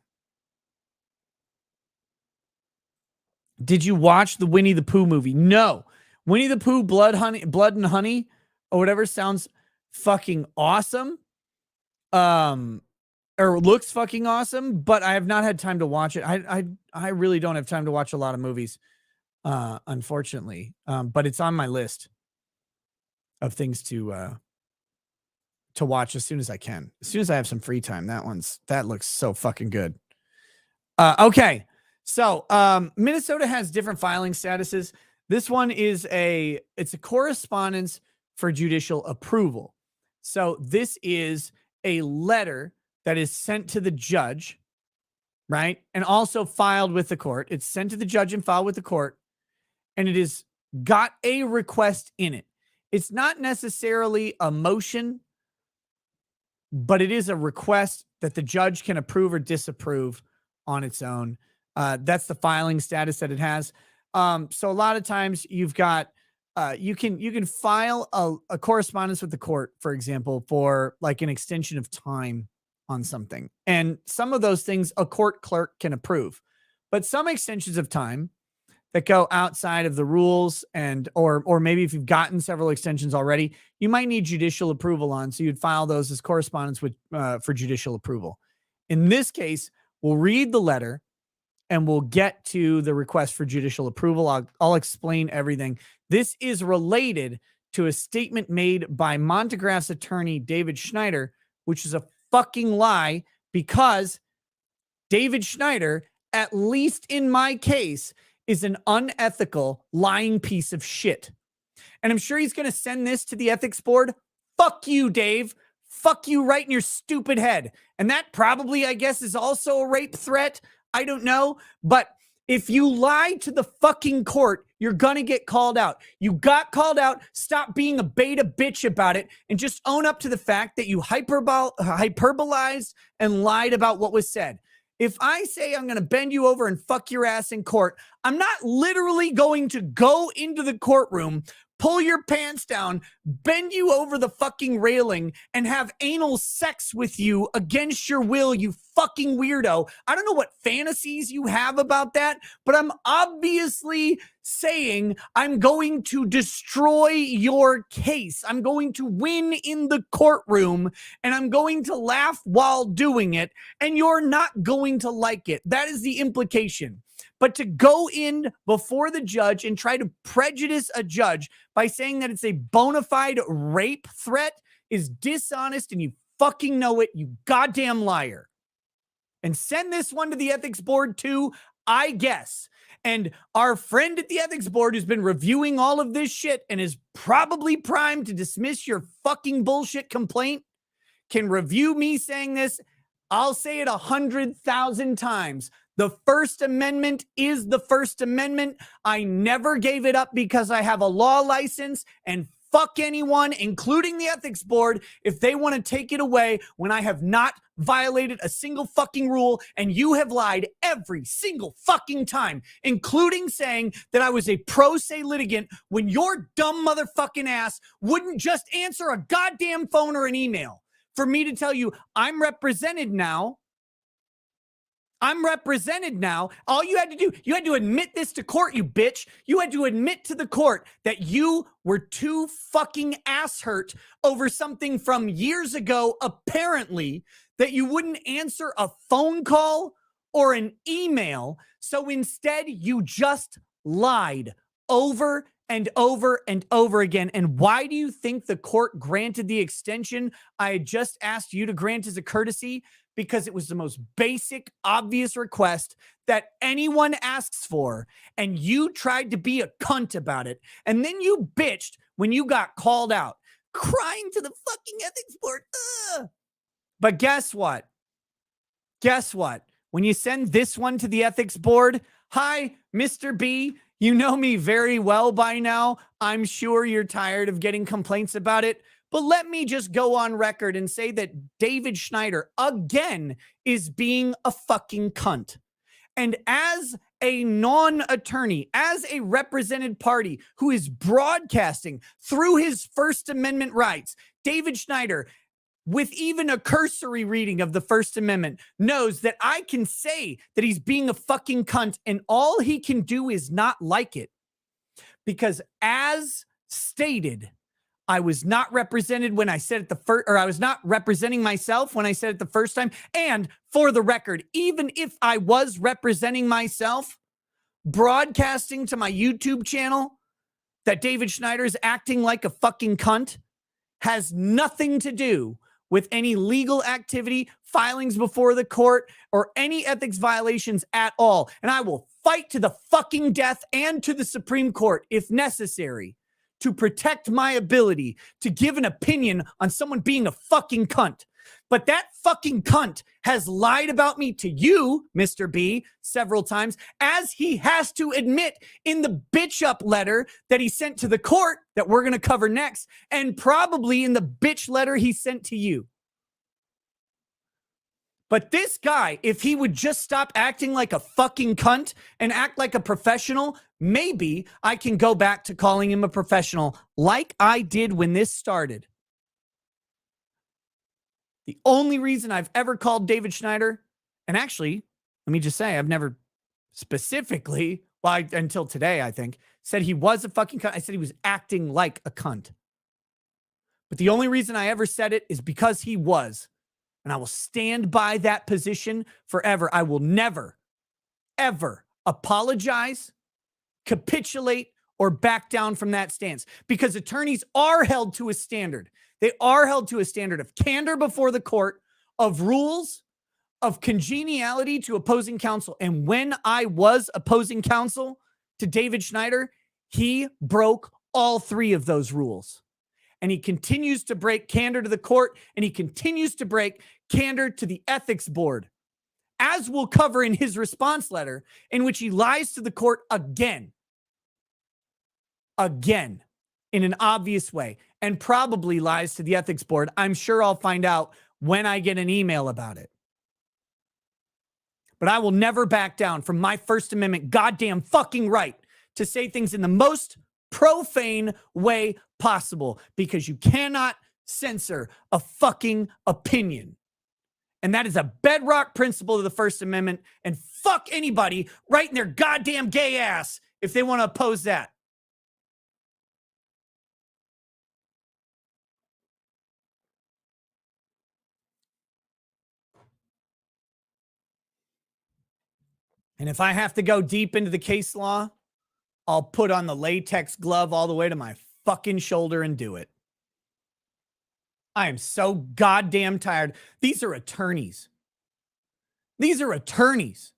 Did you watch the Winnie the Pooh movie? No. Winnie the Pooh, Blood and Honey, or whatever sounds fucking awesome. Or looks fucking awesome, but I have not had time to watch it. I really don't have time to watch a lot of movies, unfortunately. But it's on my list of things to watch as soon as I can. As soon as I have some free time. That looks so fucking good. Okay. So, Minnesota has different filing statuses. This one is it's a correspondence for judicial approval. So this is a letter that is sent to the judge, right? And also filed with the court. It's sent to the judge and filed with the court, and it is got a request in it. It's not necessarily a motion, but it is a request that the judge can approve or disapprove on its own. That's the filing status that it has. So a lot of times you've got, you can file a correspondence with the court, for example, for like an extension of time on something. And some of those things a court clerk can approve, but some extensions of time that go outside of the rules or maybe if you've gotten several extensions already, you might need judicial approval on. So you'd file those as correspondence with, for judicial approval. In this case, we'll read the letter and we'll get to the request for judicial approval. I'll explain everything. This is related to a statement made by Montegraph's attorney, David Schneider, which is a fucking lie because David Schneider, at least in my case, is an unethical, lying piece of shit. And I'm sure he's going to send this to the ethics board. Fuck you, Dave. Fuck you right in your stupid head. And that probably, I guess, is also a rape threat. I don't know. But if you lie to the fucking court, you're going to get called out. You got called out. Stop being a beta bitch about it and just own up to the fact that you hyperbolized and lied about what was said. If I say I'm going to bend you over and fuck your ass in court, I'm not literally going to go into the courtroom, pull your pants down, bend you over the fucking railing, and have anal sex with you against your will, you fucking weirdo. I don't know what fantasies you have about that, but I'm obviously saying I'm going to destroy your case. I'm going to win in the courtroom, and I'm going to laugh while doing it, and you're not going to like it. That is the implication. But to go in before the judge and try to prejudice a judge by saying that it's a bona fide rape threat is dishonest, and you fucking know it, you goddamn liar. And send this one to the ethics board too. I guess, and our friend at the ethics board who's been reviewing all of this shit and is probably primed to dismiss your fucking bullshit complaint can review me saying this, I'll say it 100,000 times. The First Amendment is the First Amendment. I never gave it up because I have a law license, and fuck anyone, including the ethics board, if they want to take it away when I have not violated a single fucking rule, and you have lied every single fucking time, including saying that I was a pro se litigant when your dumb motherfucking ass wouldn't just answer a goddamn phone or an email for me to tell you I'm represented now. I'm represented now. All you had to do, you had to admit this to court, you bitch. You had to admit to the court that you were too fucking ass hurt over something from years ago, apparently, that you wouldn't answer a phone call or an email. So instead, you just lied over and over and over again. And why do you think the court granted the extension I had just asked you to grant as a courtesy? Because it was the most basic, obvious request that anyone asks for, and you tried to be a cunt about it. And then you bitched when you got called out, crying to the fucking ethics board. Ugh. But guess what? Guess what? When you send this one to the ethics board, hi, Mr. B, you know me very well by now. I'm sure you're tired of getting complaints about it. But let me just go on record and say that David Schneider, again, is being a fucking cunt. And as a non-attorney, as a represented party who is broadcasting through his First Amendment rights, David Schneider, with even a cursory reading of the First Amendment, knows that I can say that he's being a fucking cunt, and all he can do is not like it. Because as stated, I was not represented when I said it the first, or I was not representing myself when I said it the first time. And for the record, even if I was representing myself, broadcasting to my YouTube channel that David Schneider is acting like a fucking cunt has nothing to do with any legal activity, filings before the court, or any ethics violations at all. And I will fight to the fucking death and to the Supreme Court if necessary to protect my ability to give an opinion on someone being a fucking cunt. But that fucking cunt has lied about me to you, Mr. B, several times, as he has to admit in the bitch up letter that he sent to the court that we're going to cover next, and probably in the bitch letter he sent to you. But this guy, if he would just stop acting like a fucking cunt and act like a professional, maybe I can go back to calling him a professional like I did when this started. The only reason I've ever called David Schneider, and actually, let me just say, I've never specifically, until today, I think, said he was a fucking cunt. I said he was acting like a cunt. But the only reason I ever said it is because he was. And I will stand by that position forever. I will never, ever apologize, capitulate, or back down from that stance, because attorneys are held to a standard. They are held to a standard of candor before the court, of rules, of congeniality to opposing counsel. And when I was opposing counsel to David Schneider, he broke all three of those rules. And he continues to break candor to the court, and he continues to break candor to the ethics board, as we'll cover in his response letter, in which he lies to the court again, in an obvious way, and probably lies to the ethics board. I'm sure I'll find out when I get an email about it. But I will never back down from my First Amendment goddamn fucking right to say things in the most profane way possible, because you cannot censor a fucking opinion. And that is a bedrock principle of the First Amendment. And fuck anybody right in their goddamn gay ass if they want to oppose that. And if I have to go deep into the case law, I'll put on the latex glove all the way to my fucking shoulder and do it. I am so goddamn tired. These are attorneys. These are attorneys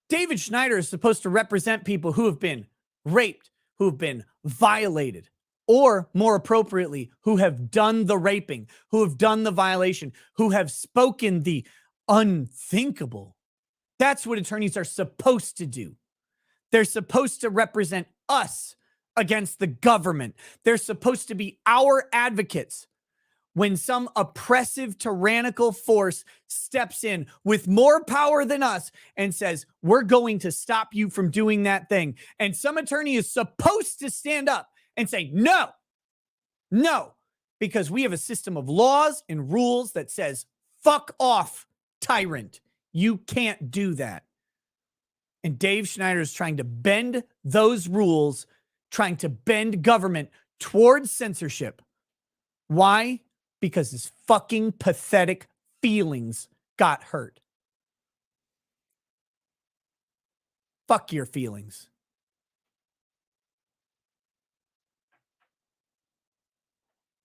David Schneider is supposed to represent people who have been raped, who have been violated, or more appropriately, who have done the raping, who have done the violation, who have spoken the unthinkable. That's what attorneys are supposed to do. They're supposed to represent us against the government. They're supposed to be our advocates when some oppressive, tyrannical force steps in with more power than us and says, we're going to stop you from doing that thing. And some attorney is supposed to stand up and say, no, because we have a system of laws and rules that says, fuck off, tyrant. You can't do that. And Dave Schneider is trying to bend those rules, trying to bend government towards censorship. Why? Because his fucking pathetic feelings got hurt. Fuck your feelings.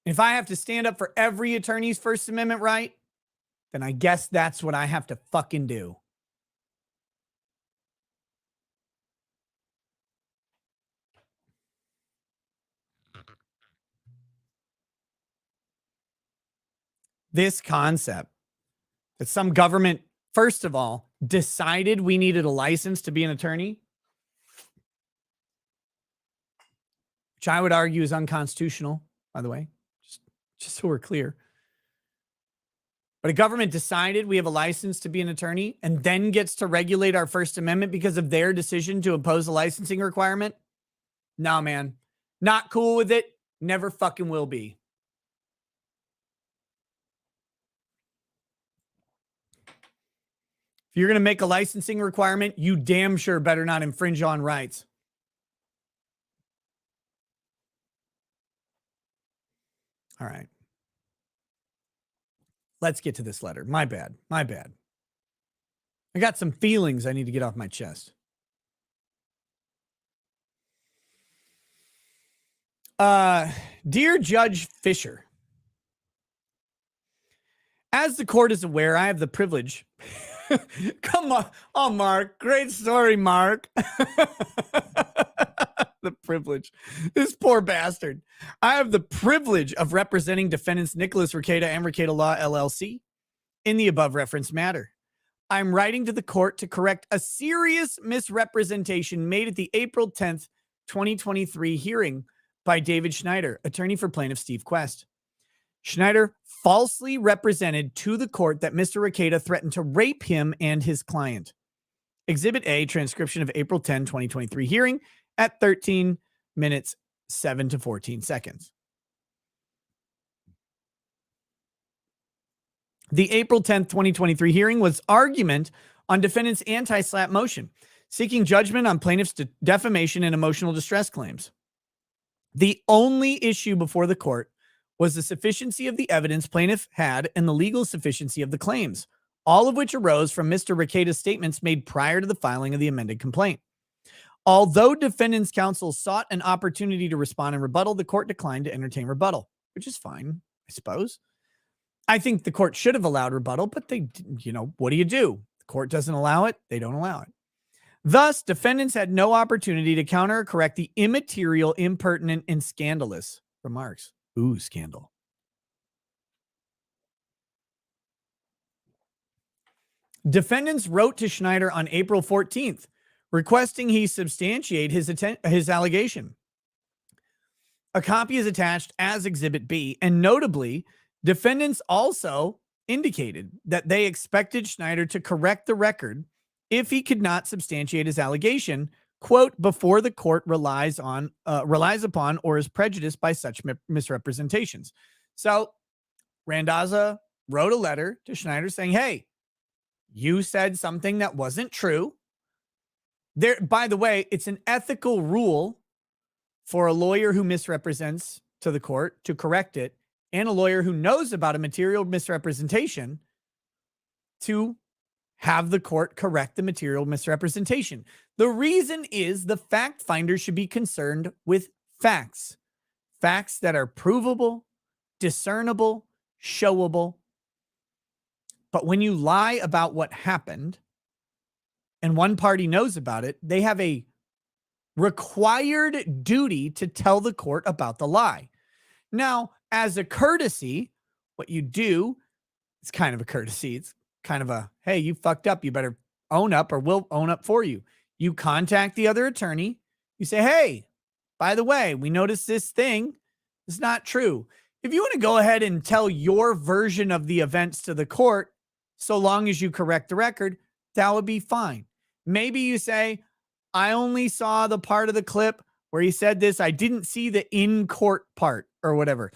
If I have to stand up for every attorney's First Amendment right, then I guess that's what I have to fucking do. This concept that some government, first of all, decided we needed a license to be an attorney, which I would argue is unconstitutional, by the way, just so we're clear. But a government decided we have a license to be an attorney and then gets to regulate our First Amendment because of their decision to impose a licensing requirement? No, man. Not cool with it. Never fucking will be. If you're going to make a licensing requirement, you damn sure better not infringe on rights. All right. Let's get to this letter. My bad. I got some feelings I need to get off my chest. Dear Judge Fisher, as the court is aware, I have the privilege. Come on. Oh, Mark. Great story, Mark. The privilege. This poor bastard. I have the privilege of representing defendants Nicholas Rekieta and Rekieta Law, LLC in the above referenced matter. I'm writing to the court to correct a serious misrepresentation made at the April 10th, 2023 hearing by David Schneider, attorney for plaintiff Steve Quest. Schneider falsely represented to the court that Mr. Rekieta threatened to rape him and his client. Exhibit A, transcription of April 10, 2023 hearing at 13 minutes, 7 to 14 seconds. The April 10th, 2023 hearing was argument on defendant's anti-SLAPP motion, seeking judgment on plaintiff's defamation and emotional distress claims. The only issue before the court was the sufficiency of the evidence plaintiff had and the legal sufficiency of the claims, all of which arose from Mr. Rekieta's statements made prior to the filing of the amended complaint. Although defendant's counsel sought an opportunity to respond and rebuttal, the court declined to entertain rebuttal, which is fine, I suppose. I think the court should have allowed rebuttal, but they, what do? The court doesn't allow it. They don't allow it. Thus, defendants had no opportunity to counter or correct the immaterial, impertinent, and scandalous remarks. Ooh, scandal. Defendants wrote to Schneider on April 14th, requesting he substantiate his allegation. A copy is attached as Exhibit B, and notably, defendants also indicated that they expected Schneider to correct the record if he could not substantiate his allegation, quote, before the court relies upon or is prejudiced by such misrepresentations. So Randazza wrote a letter to Schneider saying, hey, you said something that wasn't true. There, by the way, it's an ethical rule for a lawyer who misrepresents to the court to correct it, and a lawyer who knows about a material misrepresentation to have the court correct the material misrepresentation. The reason is the fact finder should be concerned with facts that are provable, discernible, showable. But when you lie about what happened and one party knows about it, they have a required duty to tell the court about the lie. Now, as a courtesy, what you do, it's kind of a courtesy. It's kind of a, hey, you fucked up. You better own up or we'll own up for you. You contact the other attorney. You say, hey, by the way, we noticed this thing is not true. If you want to go ahead and tell your version of the events to the court, so long as you correct the record, that would be fine. Maybe you say, I only saw the part of the clip where he said this. I didn't see the in-court part or whatever.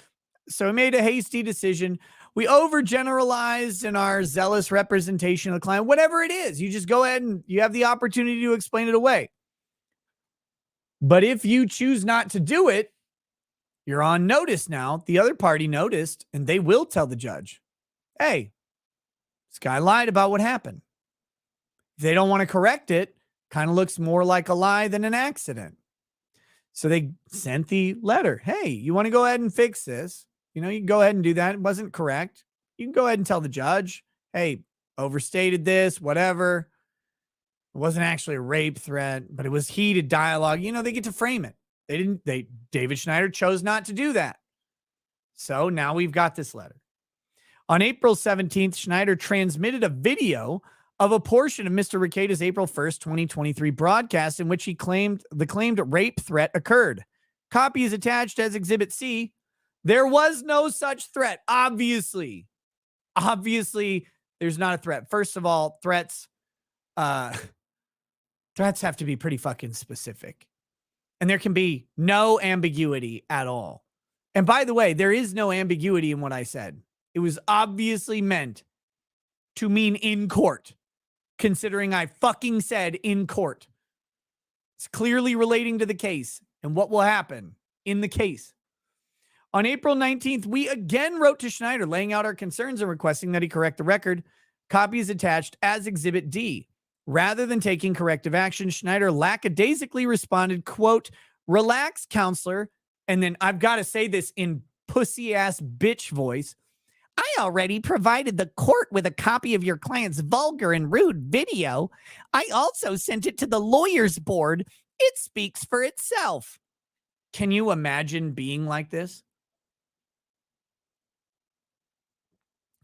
So we made a hasty decision. We overgeneralized in our zealous representation of the client. Whatever it is, you just go ahead and you have the opportunity to explain it away. But if you choose not to do it, you're on notice now. The other party noticed, and they will tell the judge, hey, this guy lied about what happened. If they don't want to correct it, kind of looks more like a lie than an accident. So they sent the letter. Hey, you want to go ahead and fix this? You know, you can go ahead and do that. It wasn't correct. You can go ahead and tell the judge, hey, overstated this, whatever. It wasn't actually a rape threat, but it was heated dialogue. You know, they get to frame it. David Schneider chose not to do that. So now we've got this letter. On April 17th, Schneider transmitted a video of a portion of Mr. Rekeda's April 1st, 2023 broadcast in which he claimed the claimed rape threat occurred. Copy is attached as Exhibit C. There was no such threat. Obviously, there's not a threat. First of all, threats have to be pretty fucking specific. And there can be no ambiguity at all. And by the way, there is no ambiguity in what I said. It was obviously meant to mean in court, considering I fucking said in court. It's clearly relating to the case and what will happen in the case. On April 19th, we again wrote to Schneider laying out our concerns and requesting that he correct the record. Copy is attached as Exhibit D. Rather than taking corrective action, Schneider lackadaisically responded, quote, relax, counselor. And then I've got to say this in pussy-ass bitch voice. I already provided the court with a copy of your client's vulgar and rude video. I also sent it to the lawyers board. It speaks for itself. Can you imagine being like this?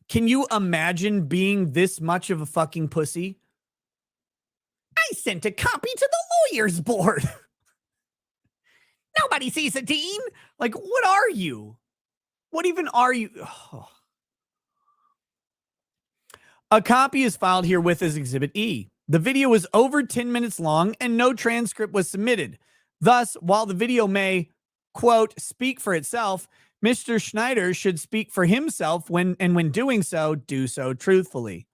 Can you imagine being this much of a fucking pussy? I sent a copy to the lawyers board. Nobody sees a dean. Like, what are you? What even are you? Oh. A copy is filed herewith as Exhibit E. The video was over 10 minutes long and no transcript was submitted. Thus, while the video may, quote, speak for itself, Mr. Schneider should speak for himself when doing so, do so truthfully.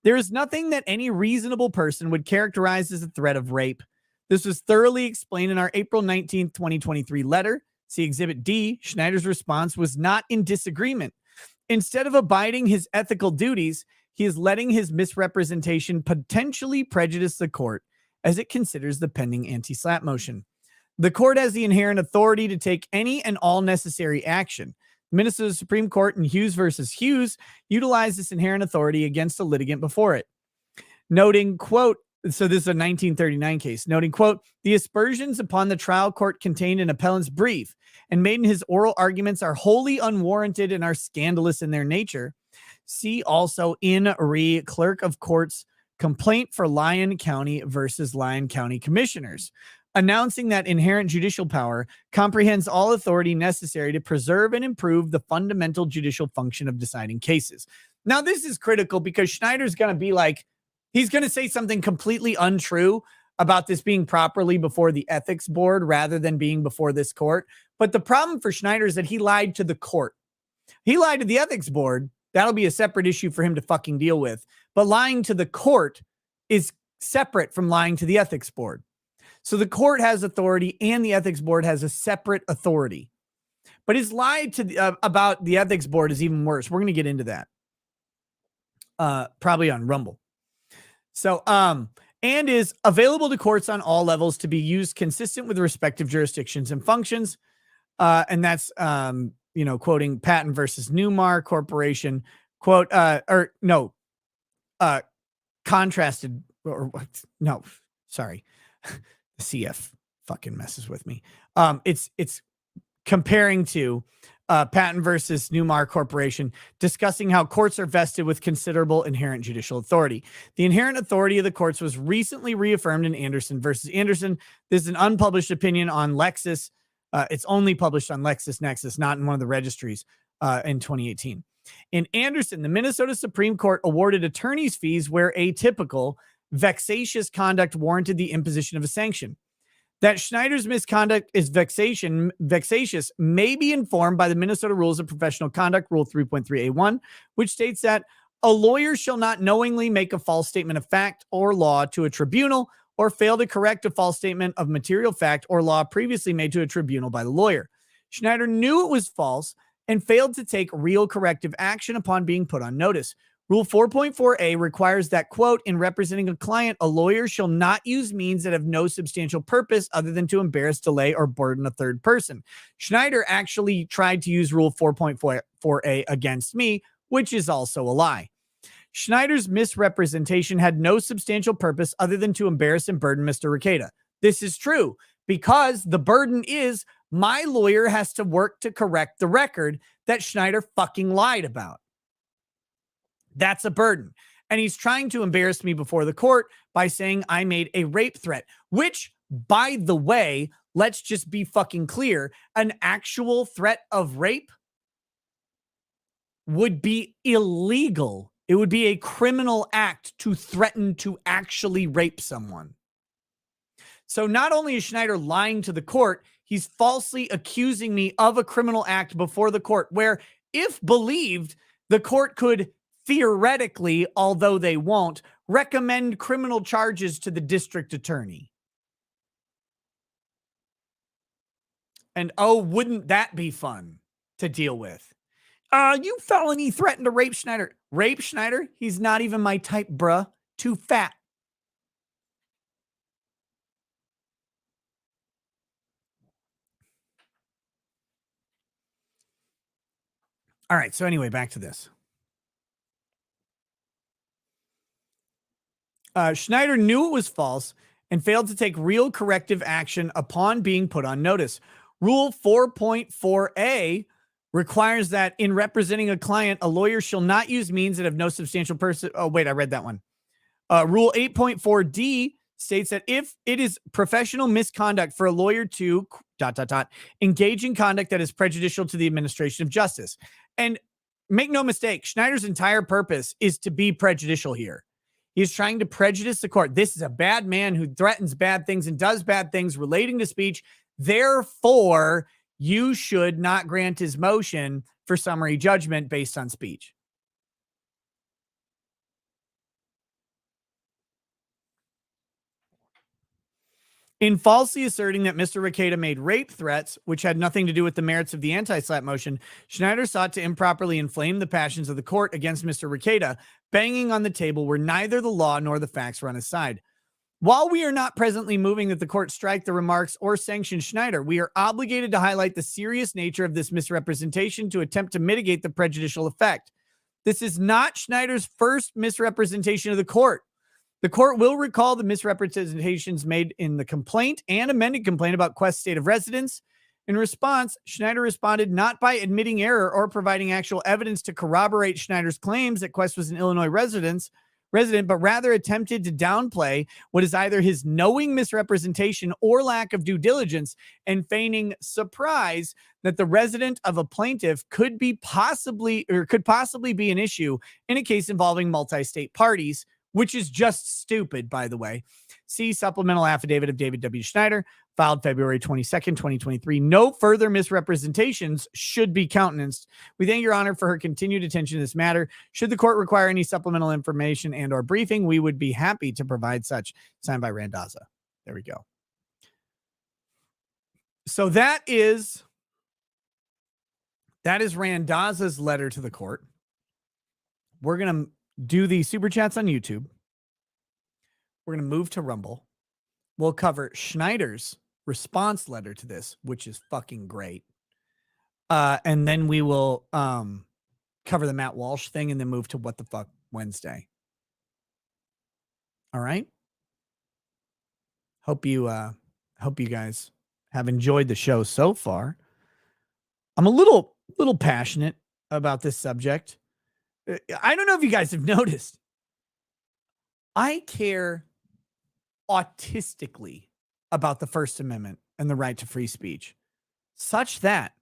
There is nothing that any reasonable person would characterize as a threat of rape. This was thoroughly explained in our April 19th, 2023 letter. See Exhibit D. Schneider's response was not in disagreement. Instead of abiding his ethical duties, he is letting his misrepresentation potentially prejudice the court as it considers the pending anti-slap motion. The court has the inherent authority to take any and all necessary action. Minnesota Supreme Court in Hughes versus Hughes utilized this inherent authority against a litigant before it. Noting, quote, so this is a 1939 case, noting, quote, the aspersions upon the trial court contained in appellant's brief and made in his oral arguments are wholly unwarranted and are scandalous in their nature. See also in re Clerk of Courts complaint for Lyon County versus Lyon County Commissioners, announcing that inherent judicial power comprehends all authority necessary to preserve and improve the fundamental judicial function of deciding cases. Now, this is critical because Schneider's going to be like, he's going to say something completely untrue about this being properly before the ethics board rather than being before this court. But the problem for Schneider is that he lied to the court. He lied to the ethics board. That'll be a separate issue for him to fucking deal with. But lying to the court is separate from lying to the ethics board. So the court has authority and the ethics board has a separate authority. But his lie to about the ethics board is even worse. We're going to get into that. Probably on Rumble. So, and is available to courts on all levels to be used consistent with respective jurisdictions and functions. And that's, quoting Patton versus Newmar Corporation, quote, contrasted or what? No, sorry. The CF fucking messes with me. It's comparing to Patton versus Newmar Corporation, discussing how courts are vested with considerable inherent judicial authority. The inherent authority of the courts was recently reaffirmed in Anderson versus Anderson. This is an unpublished opinion on Lexis. It's only published on LexisNexis, not in one of the registries in 2018. In Anderson, the Minnesota Supreme Court awarded attorney's fees where atypical, vexatious conduct warranted the imposition of a sanction. That Schneider's misconduct is vexatious may be informed by the Minnesota Rules of Professional Conduct, Rule 3.3A1, which states that a lawyer shall not knowingly make a false statement of fact or law to a tribunal or fail to correct a false statement of material fact or law previously made to a tribunal by the lawyer. Schneider knew it was false and failed to take real corrective action upon being put on notice. Rule 4.4a requires that, quote, in representing a client, a lawyer shall not use means that have no substantial purpose other than to embarrass, delay, or burden a third person. Schneider actually tried to use Rule 4.4a against me, which is also a lie. Schneider's misrepresentation had no substantial purpose other than to embarrass and burden Mr. Rekieta. This is true because the burden is my lawyer has to work to correct the record that Schneider fucking lied about. That's a burden. And he's trying to embarrass me before the court by saying I made a rape threat, which, by the way, let's just be fucking clear, an actual threat of rape would be illegal. It would be a criminal act to threaten to actually rape someone. So not only is Schneider lying to the court, he's falsely accusing me of a criminal act before the court, where, if believed, the court could theoretically, although they won't, recommend criminal charges to the district attorney. And oh, wouldn't that be fun to deal with? You felony threatened to rape Schneider. Rape Schneider? He's not even my type, bruh. Too fat. All right, so anyway, back to this. Schneider knew it was false and failed to take real corrective action upon being put on notice. Rule 4.4a requires that in representing a client, a lawyer shall not use means that have no substantial person. Oh, wait, I read that one. Rule 8.4d states that if it is professional misconduct for a lawyer to ... engage in conduct that is prejudicial to the administration of justice. And make no mistake, Schneider's entire purpose is to be prejudicial here. He's trying to prejudice the court. This is a bad man who threatens bad things and does bad things relating to speech. Therefore, you should not grant his motion for summary judgment based on speech. In falsely asserting that Mr. Rekieta made rape threats, which had nothing to do with the merits of the anti-slap motion, Schneider sought to improperly inflame the passions of the court against Mr. Rekieta, banging on the table where neither the law nor the facts were on his side. While we are not presently moving that the court strike the remarks or sanction Schneider, we are obligated to highlight the serious nature of this misrepresentation to attempt to mitigate the prejudicial effect. This is not Schneider's first misrepresentation of the court. The court will recall the misrepresentations made in the complaint and amended complaint about Quest's state of residence. In response, Schneider responded not by admitting error or providing actual evidence to corroborate Schneider's claims that Quest was an Illinois resident, but rather attempted to downplay what is either his knowing misrepresentation or lack of due diligence and feigning surprise that the resident of a plaintiff could possibly be an issue in a case involving multi-state parties, which is just stupid, by the way. See supplemental affidavit of David W. Schneider, filed February 22nd, 2023. No further misrepresentations should be countenanced. We thank Your Honor for her continued attention to this matter. Should the court require any supplemental information and or briefing, we would be happy to provide such. Signed by Randazza. There we go. So that is Randazza's letter to the court. We're going to do the super chats on YouTube. We're going to move to Rumble. We'll cover Schneider's response letter to this, which is fucking great. And then we will cover the Matt Walsh thing and then move to What the Fuck Wednesday. All right. Hope you guys have enjoyed the show so far. I'm a little passionate about this subject. I don't know if you guys have noticed. I care autistically about the First Amendment and the right to free speech, such that,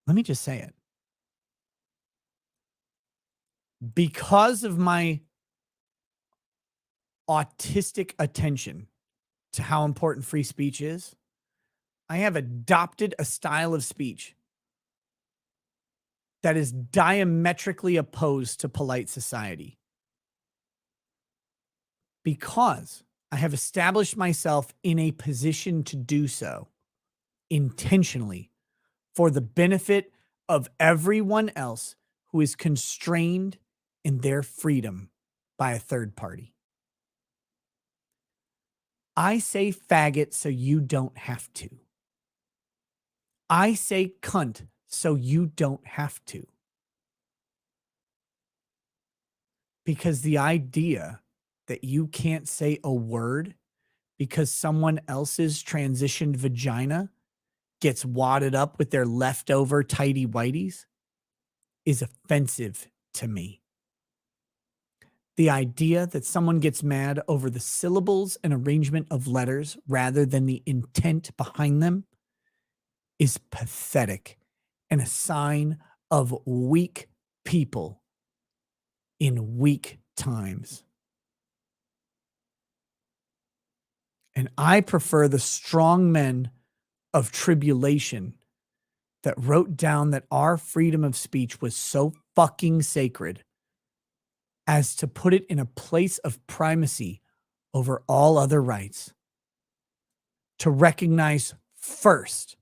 let me just say it, because of my autistic attention to how important free speech is, I have adopted a style of speech that is diametrically opposed to polite society, because I have established myself in a position to do so intentionally for the benefit of everyone else who is constrained in their freedom by a third party. I say faggot so you don't have to. I say cunt so you don't have to. Because the idea that you can't say a word because someone else's transitioned vagina gets wadded up with their leftover tighty whities is offensive to me. The idea that someone gets mad over the syllables and arrangement of letters rather than the intent behind them is pathetic and a sign of weak people in weak times. And I prefer the strong men of tribulation that wrote down that our freedom of speech was so fucking sacred as to put it in a place of primacy over all other rights. To recognize first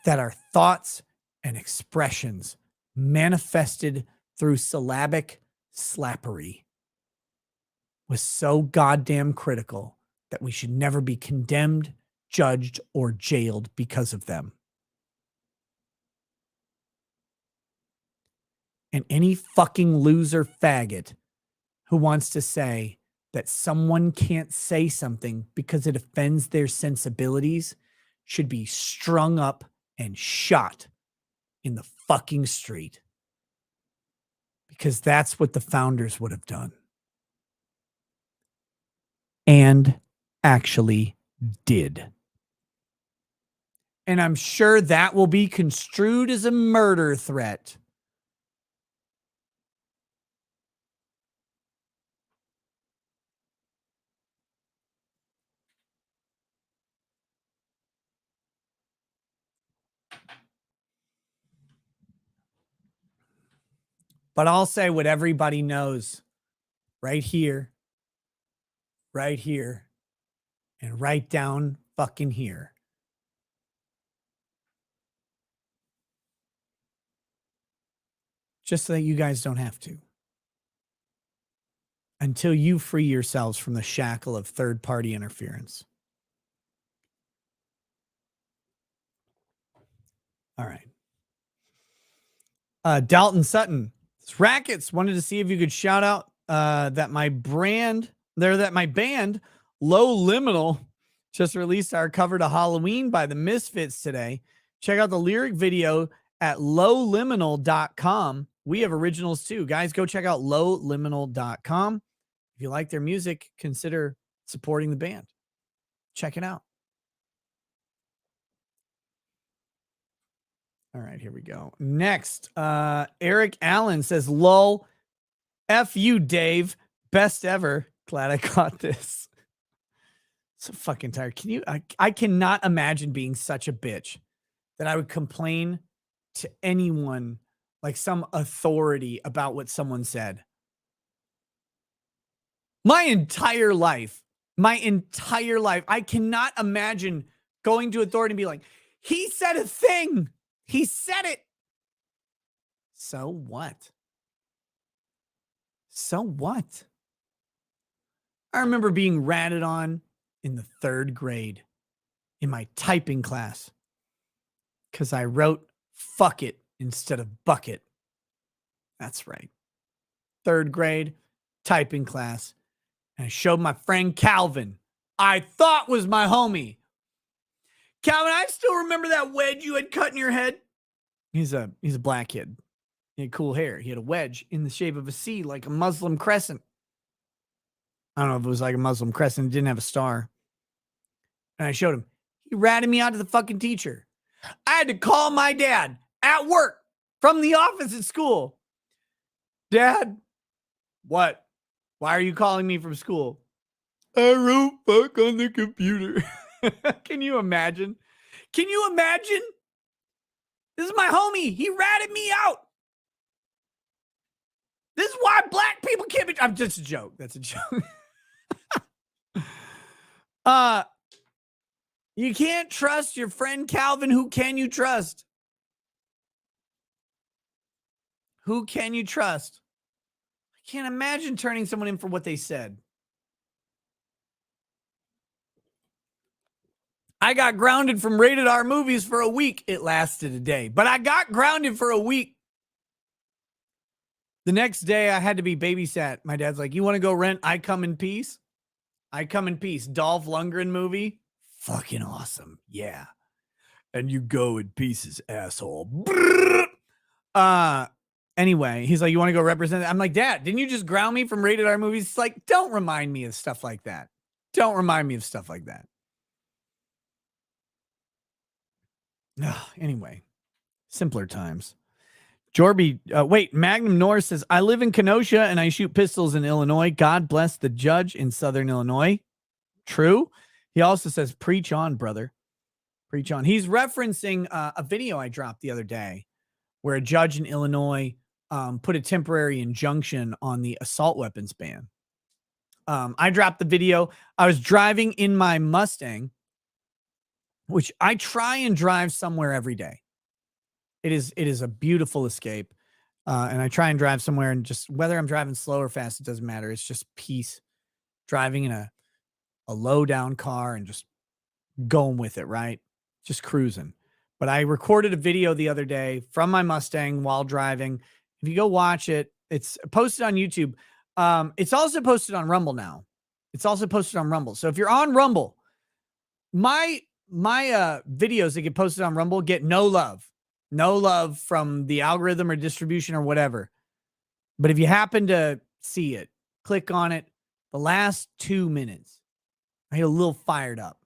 that our thoughts and expressions manifested through syllabic slappery was so goddamn critical that we should never be condemned, judged, or jailed because of them. And any fucking loser faggot who wants to say that someone can't say something because it offends their sensibilities should be strung up and shot in the fucking street. Because that's what the founders would have done. And actually did. And I'm sure that will be construed as a murder threat. But I'll say what everybody knows right here, and right down fucking here. Just so that you guys don't have to. Until you free yourselves from the shackle of third-party interference. All right. Dalton Sutton. Rackets wanted to see if you could shout out that my band, Low Liminal, just released our cover to Halloween by the Misfits today. Check out the lyric video at lowliminal.com. We have originals too. Guys, go check out lowliminal.com. If you like their music, consider supporting the band. Check it out. All right, here we go. Next, Eric Allen says, lol, F you, Dave. Best ever. Glad I caught this. So fucking tired. I cannot imagine being such a bitch that I would complain to anyone, like some authority, about what someone said. My entire life, I cannot imagine going to authority and be like, he said a thing. He said it. So what? So what? I remember being ratted on in the 3rd grade in my typing class because I wrote fuck it instead of bucket. That's right. 3rd grade typing class. And I showed my friend Calvin I thought was my homie. Calvin, I still remember that wedge you had cut in your head. He's a black kid. He had cool hair. He had a wedge in the shape of a C, like a Muslim crescent. I don't know if it was like a Muslim crescent. It didn't have a star. And I showed him. He ratted me out to the fucking teacher. I had to call my dad at work from the office at school. Dad, what? Why are you calling me from school? I wrote fuck on the computer. Can you imagine? Can you imagine? This is my homie. He ratted me out. This is why black people can't be. I'm just a joke. That's a joke. You can't trust your friend Calvin. Who can you trust? Who can you trust? I can't imagine turning someone in for what they said. I got grounded from rated R movies for a week. It lasted a day, but I got grounded for a week. The next day I had to be babysat. My dad's like, you want to go rent I Come in Peace? I Come in Peace. Dolph Lundgren movie. Fucking awesome. Yeah. And you go in pieces, asshole. Anyway, he's like, you want to go represent it? I'm like, Dad, didn't you just ground me from rated R movies? It's like, don't remind me of stuff like that. Don't remind me of stuff like that. Anyway, simpler times. Jorby, wait, Magnum Norris says, I live in Kenosha and I shoot pistols in Illinois. God bless the judge in Southern Illinois. True. He also says, preach on, brother. Preach on. He's referencing a video I dropped the other day where a judge in Illinois put a temporary injunction on the assault weapons ban. I dropped the video. I was driving in my Mustang, which I try and drive somewhere every day. It is a beautiful escape. And I try and drive somewhere, and just whether I'm driving slow or fast, it doesn't matter. It's just peace. Driving in a low down car and just going with it, right? Just cruising. But I recorded a video the other day from my Mustang while driving. If you go watch it, it's posted on YouTube. It's also posted on Rumble now. It's also posted on Rumble. So if you're on Rumble, my videos that get posted on Rumble get no love from the algorithm or distribution or whatever. But if you happen to see it, click on it. The last 2 minutes, I get a little fired up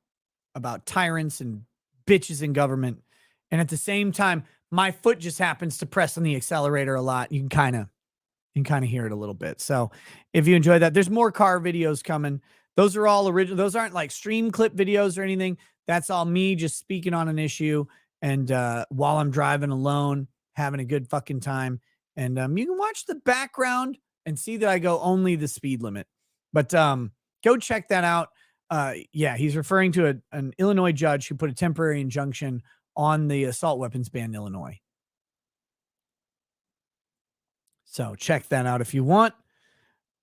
about tyrants and bitches in government. And at the same time, my foot just happens to press on the accelerator a lot. You can kind of hear it a little bit. So if you enjoy that, there's more car videos coming. Those are all original. Those aren't like stream clip videos or anything. That's all me just speaking on an issue. And while I'm driving alone, having a good fucking time. And you can watch the background and see that I go only the speed limit. But go check that out. Yeah, he's referring to an Illinois judge who put a temporary injunction on the assault weapons ban in Illinois. So check that out if you want.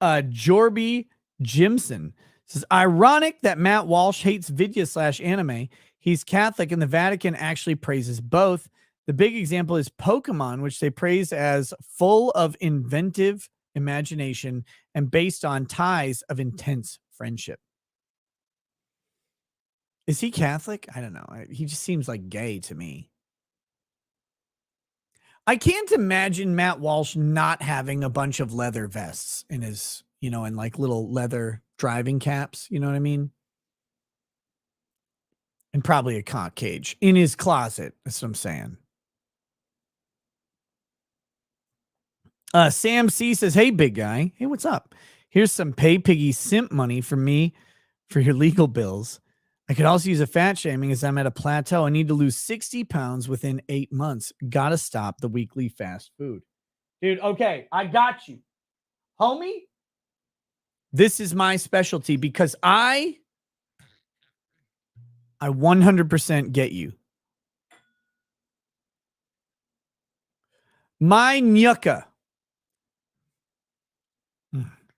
Jorby Jimson says, ironic that Matt Walsh hates Vidya/anime. He's Catholic and the Vatican actually praises both. The big example is Pokemon, which they praise as full of inventive imagination and based on ties of intense friendship. Is he Catholic? I don't know. He just seems like gay to me. I can't imagine Matt Walsh not having a bunch of leather vests in his, and like little leather driving caps. You know what I mean? And probably a cock cage in his closet. That's what I'm saying. Sam C says, hey, big guy. Hey, what's up? Here's some pay piggy simp money from me for your legal bills. I could also use a fat shaming as I'm at a plateau. I need to lose 60 pounds within 8 months. Gotta stop the weekly fast food. Dude, okay, I got you. Homie, this is my specialty because I 100% get you. My nyucka.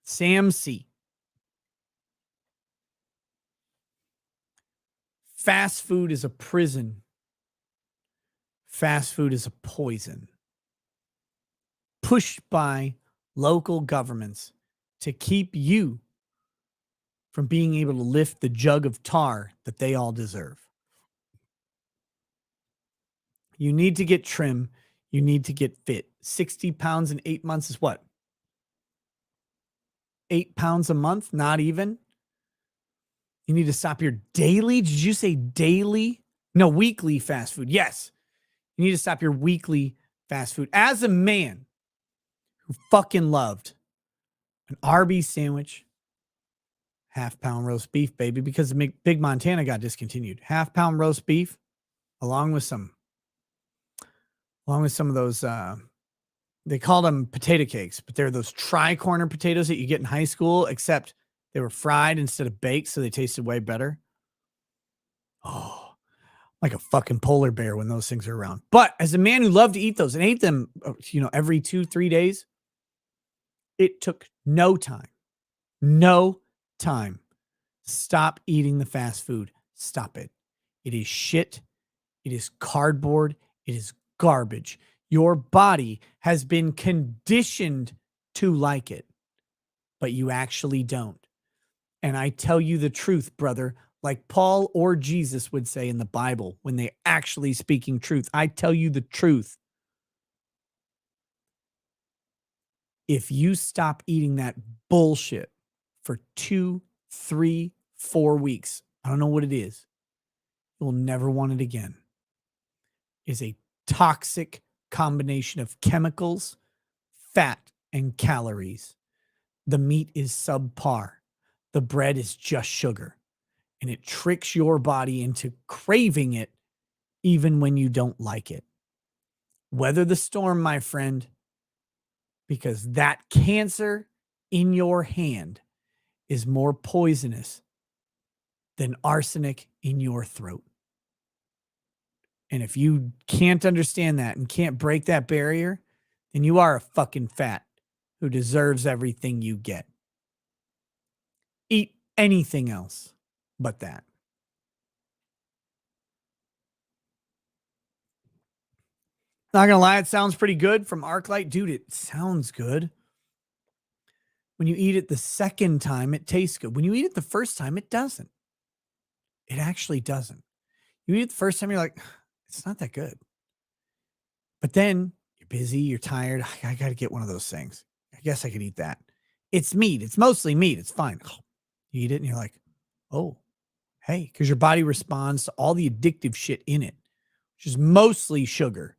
Sam C. Fast food is a prison. Fast food is a poison. Pushed by local governments to keep you from being able to lift the jug of tar that they all deserve. You need to get trim. You need to get fit. 60 pounds in 8 months is what? 8 pounds a month? Not even. You need to stop your daily. Did you say daily? No, weekly fast food. Yes. You need to stop your weekly fast food. As a man who fucking loved an Arby's sandwich, half-pound roast beef, baby, because the Big Montana got discontinued. Half-pound roast beef, along with some of those, they called them potato cakes, but they're those tri-corner potatoes that you get in high school, except they were fried instead of baked, so they tasted way better. Oh, like a fucking polar bear when those things are around. But as a man who loved to eat those and ate them, every 2-3 days, it took no time. Stop eating the fast food. Stop it. It is shit. It is cardboard. It is garbage. Your body has been conditioned to like it, but you actually don't. And I tell you the truth, brother, like Paul or Jesus would say in the Bible when they're actually speaking truth. I tell you the truth. If you stop eating that bullshit for 2, 3, 4 weeks, I don't know what it is, you'll never want it again. It's a toxic combination of chemicals, fat, and calories. The meat is subpar. The bread is just sugar. And it tricks your body into craving it even when you don't like it. Weather the storm, my friend, because that cancer in your hand is more poisonous than arsenic in your throat. And if you can't understand that and can't break that barrier, then you are a fucking fat who deserves everything you get. Eat anything else but that. Not gonna lie, it sounds pretty good from Arclight. Dude, it sounds good. When you eat it the second time, it tastes good. When you eat it the first time, it doesn't. It actually doesn't. You eat it the first time, you're like, it's not that good. But then you're busy, you're tired. I got to get one of those things. I guess I could eat that. It's meat. It's mostly meat. It's fine. You eat it and you're like, oh, hey, because your body responds to all the addictive shit in it, which is mostly sugar.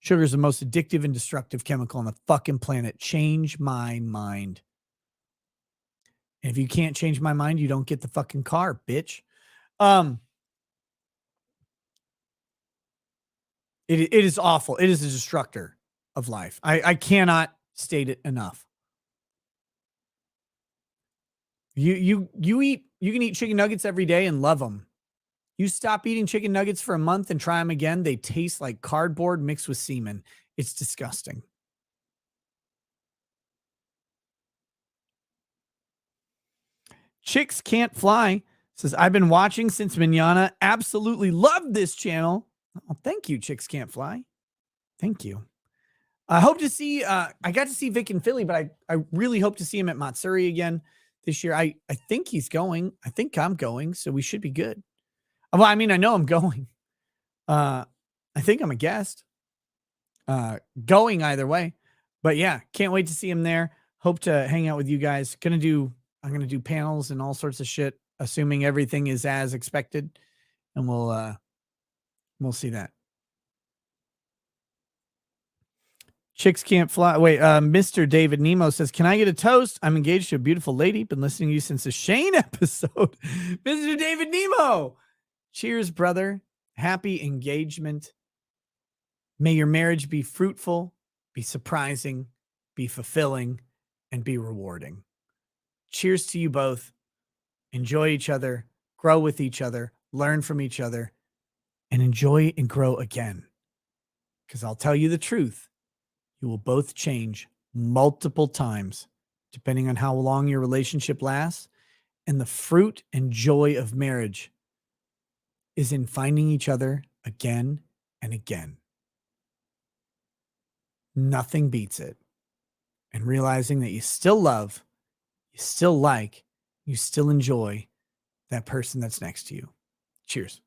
Sugar is the most addictive and destructive chemical on the fucking planet. Change my mind. And if you can't change my mind, you don't get the fucking car, bitch. It is awful. It is a destructor of life. I cannot state it enough. You can eat chicken nuggets every day and love them. You stop eating chicken nuggets for a month and try them again. They taste like cardboard mixed with semen. It's disgusting. Chicks Can't Fly says, I've been watching since manana. Absolutely love this channel. Oh, thank you, Chicks Can't Fly. Thank you. I hope to see, I got to see Vic in Philly, but I really hope to see him at Matsuri again this year. I think he's going. I think I'm going, so we should be good. Well, I mean, I know I'm going. I think I'm a guest. Going either way. But yeah, can't wait to see him there. Hope to hang out with you guys. I'm gonna do panels and all sorts of shit, assuming everything is as expected. And we'll see that. Chicks Can't Fly. Wait, Mr. David Nemo says, can I get a toast? I'm engaged to a beautiful lady. Been listening to you since the Shane episode. Mr. David Nemo. Cheers, brother. Happy engagement. May your marriage be fruitful, be surprising, be fulfilling, and be rewarding. Cheers to you both. Enjoy each other, grow with each other, learn from each other, and enjoy and grow again. Because I'll tell you the truth, you will both change multiple times, depending on how long your relationship lasts. And the fruit and joy of marriage is in finding each other again and again. Nothing beats it. And realizing that you still love, you still like, you still enjoy that person that's next to you. Cheers.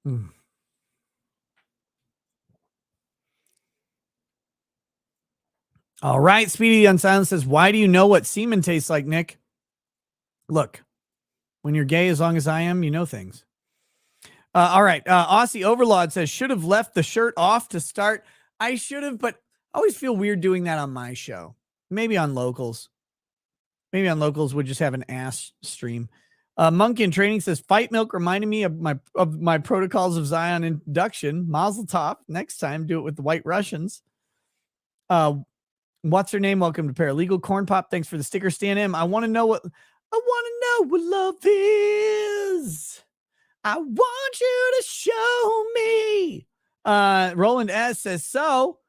Mm. All right. Speedy Unsilent says, why do you know what semen tastes like, Nick? Look, when you're gay, as long as I am, you know things. All right. Aussie Overlord says, should have left the shirt off to start. I should have, but I always feel weird doing that on my show. Maybe on Locals. Maybe on Locals we'll just have an ass stream. Monkey in Training says, Fight Milk reminded me of my Protocols of Zion induction. Mazel tov. Next time, do it with the White Russians. What's her name? Welcome to Paralegal. Corn Pop, thanks for the sticker. Stan M. I want to know what love is. I want you to show me. Roland S says, so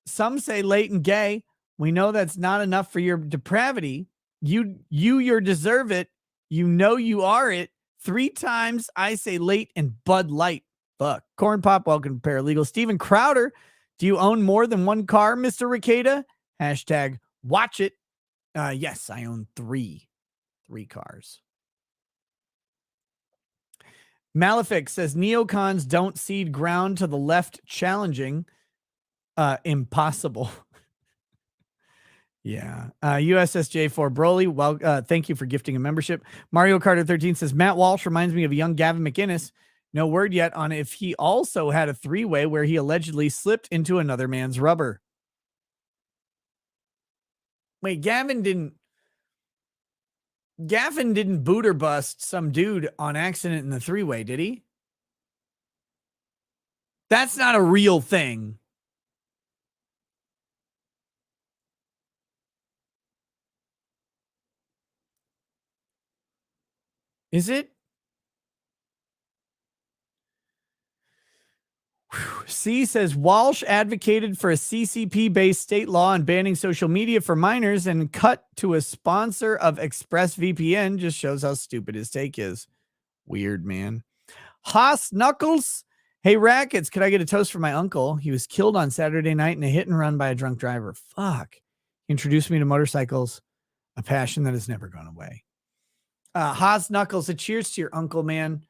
some say late and gay. We know that's not enough for your depravity. You deserve it. You know you are it. 3 times I say late and Bud Light. Fuck. Corn Pop, welcome to Paralegal. Steven Crowder, do you own more than one car, Mr. Ricada? Hashtag watch it. Yes, I own 3 cars. Malefic says neocons don't cede ground to the left challenging. Impossible. Yeah. USSJ4 Broly, well, thank you for gifting a membership. Mario Carter 13 says Matt Walsh reminds me of a young Gavin McInnes. No word yet on if he also had a 3-way where he allegedly slipped into another man's rubber. Wait, Gavin didn't boot or bust some dude on accident in the 3-way, did he? That's not a real thing. Is it? C says Walsh advocated for a CCP-based state law on banning social media for minors and cut to a sponsor of ExpressVPN. Just shows how stupid his take is. Weird, man. Haas Knuckles. Hey, Rackets, could I get a toast for my uncle? He was killed on Saturday night in a hit and run by a drunk driver. Fuck. He introduced me to motorcycles, a passion that has never gone away. Haas Knuckles, a cheers to your uncle, man.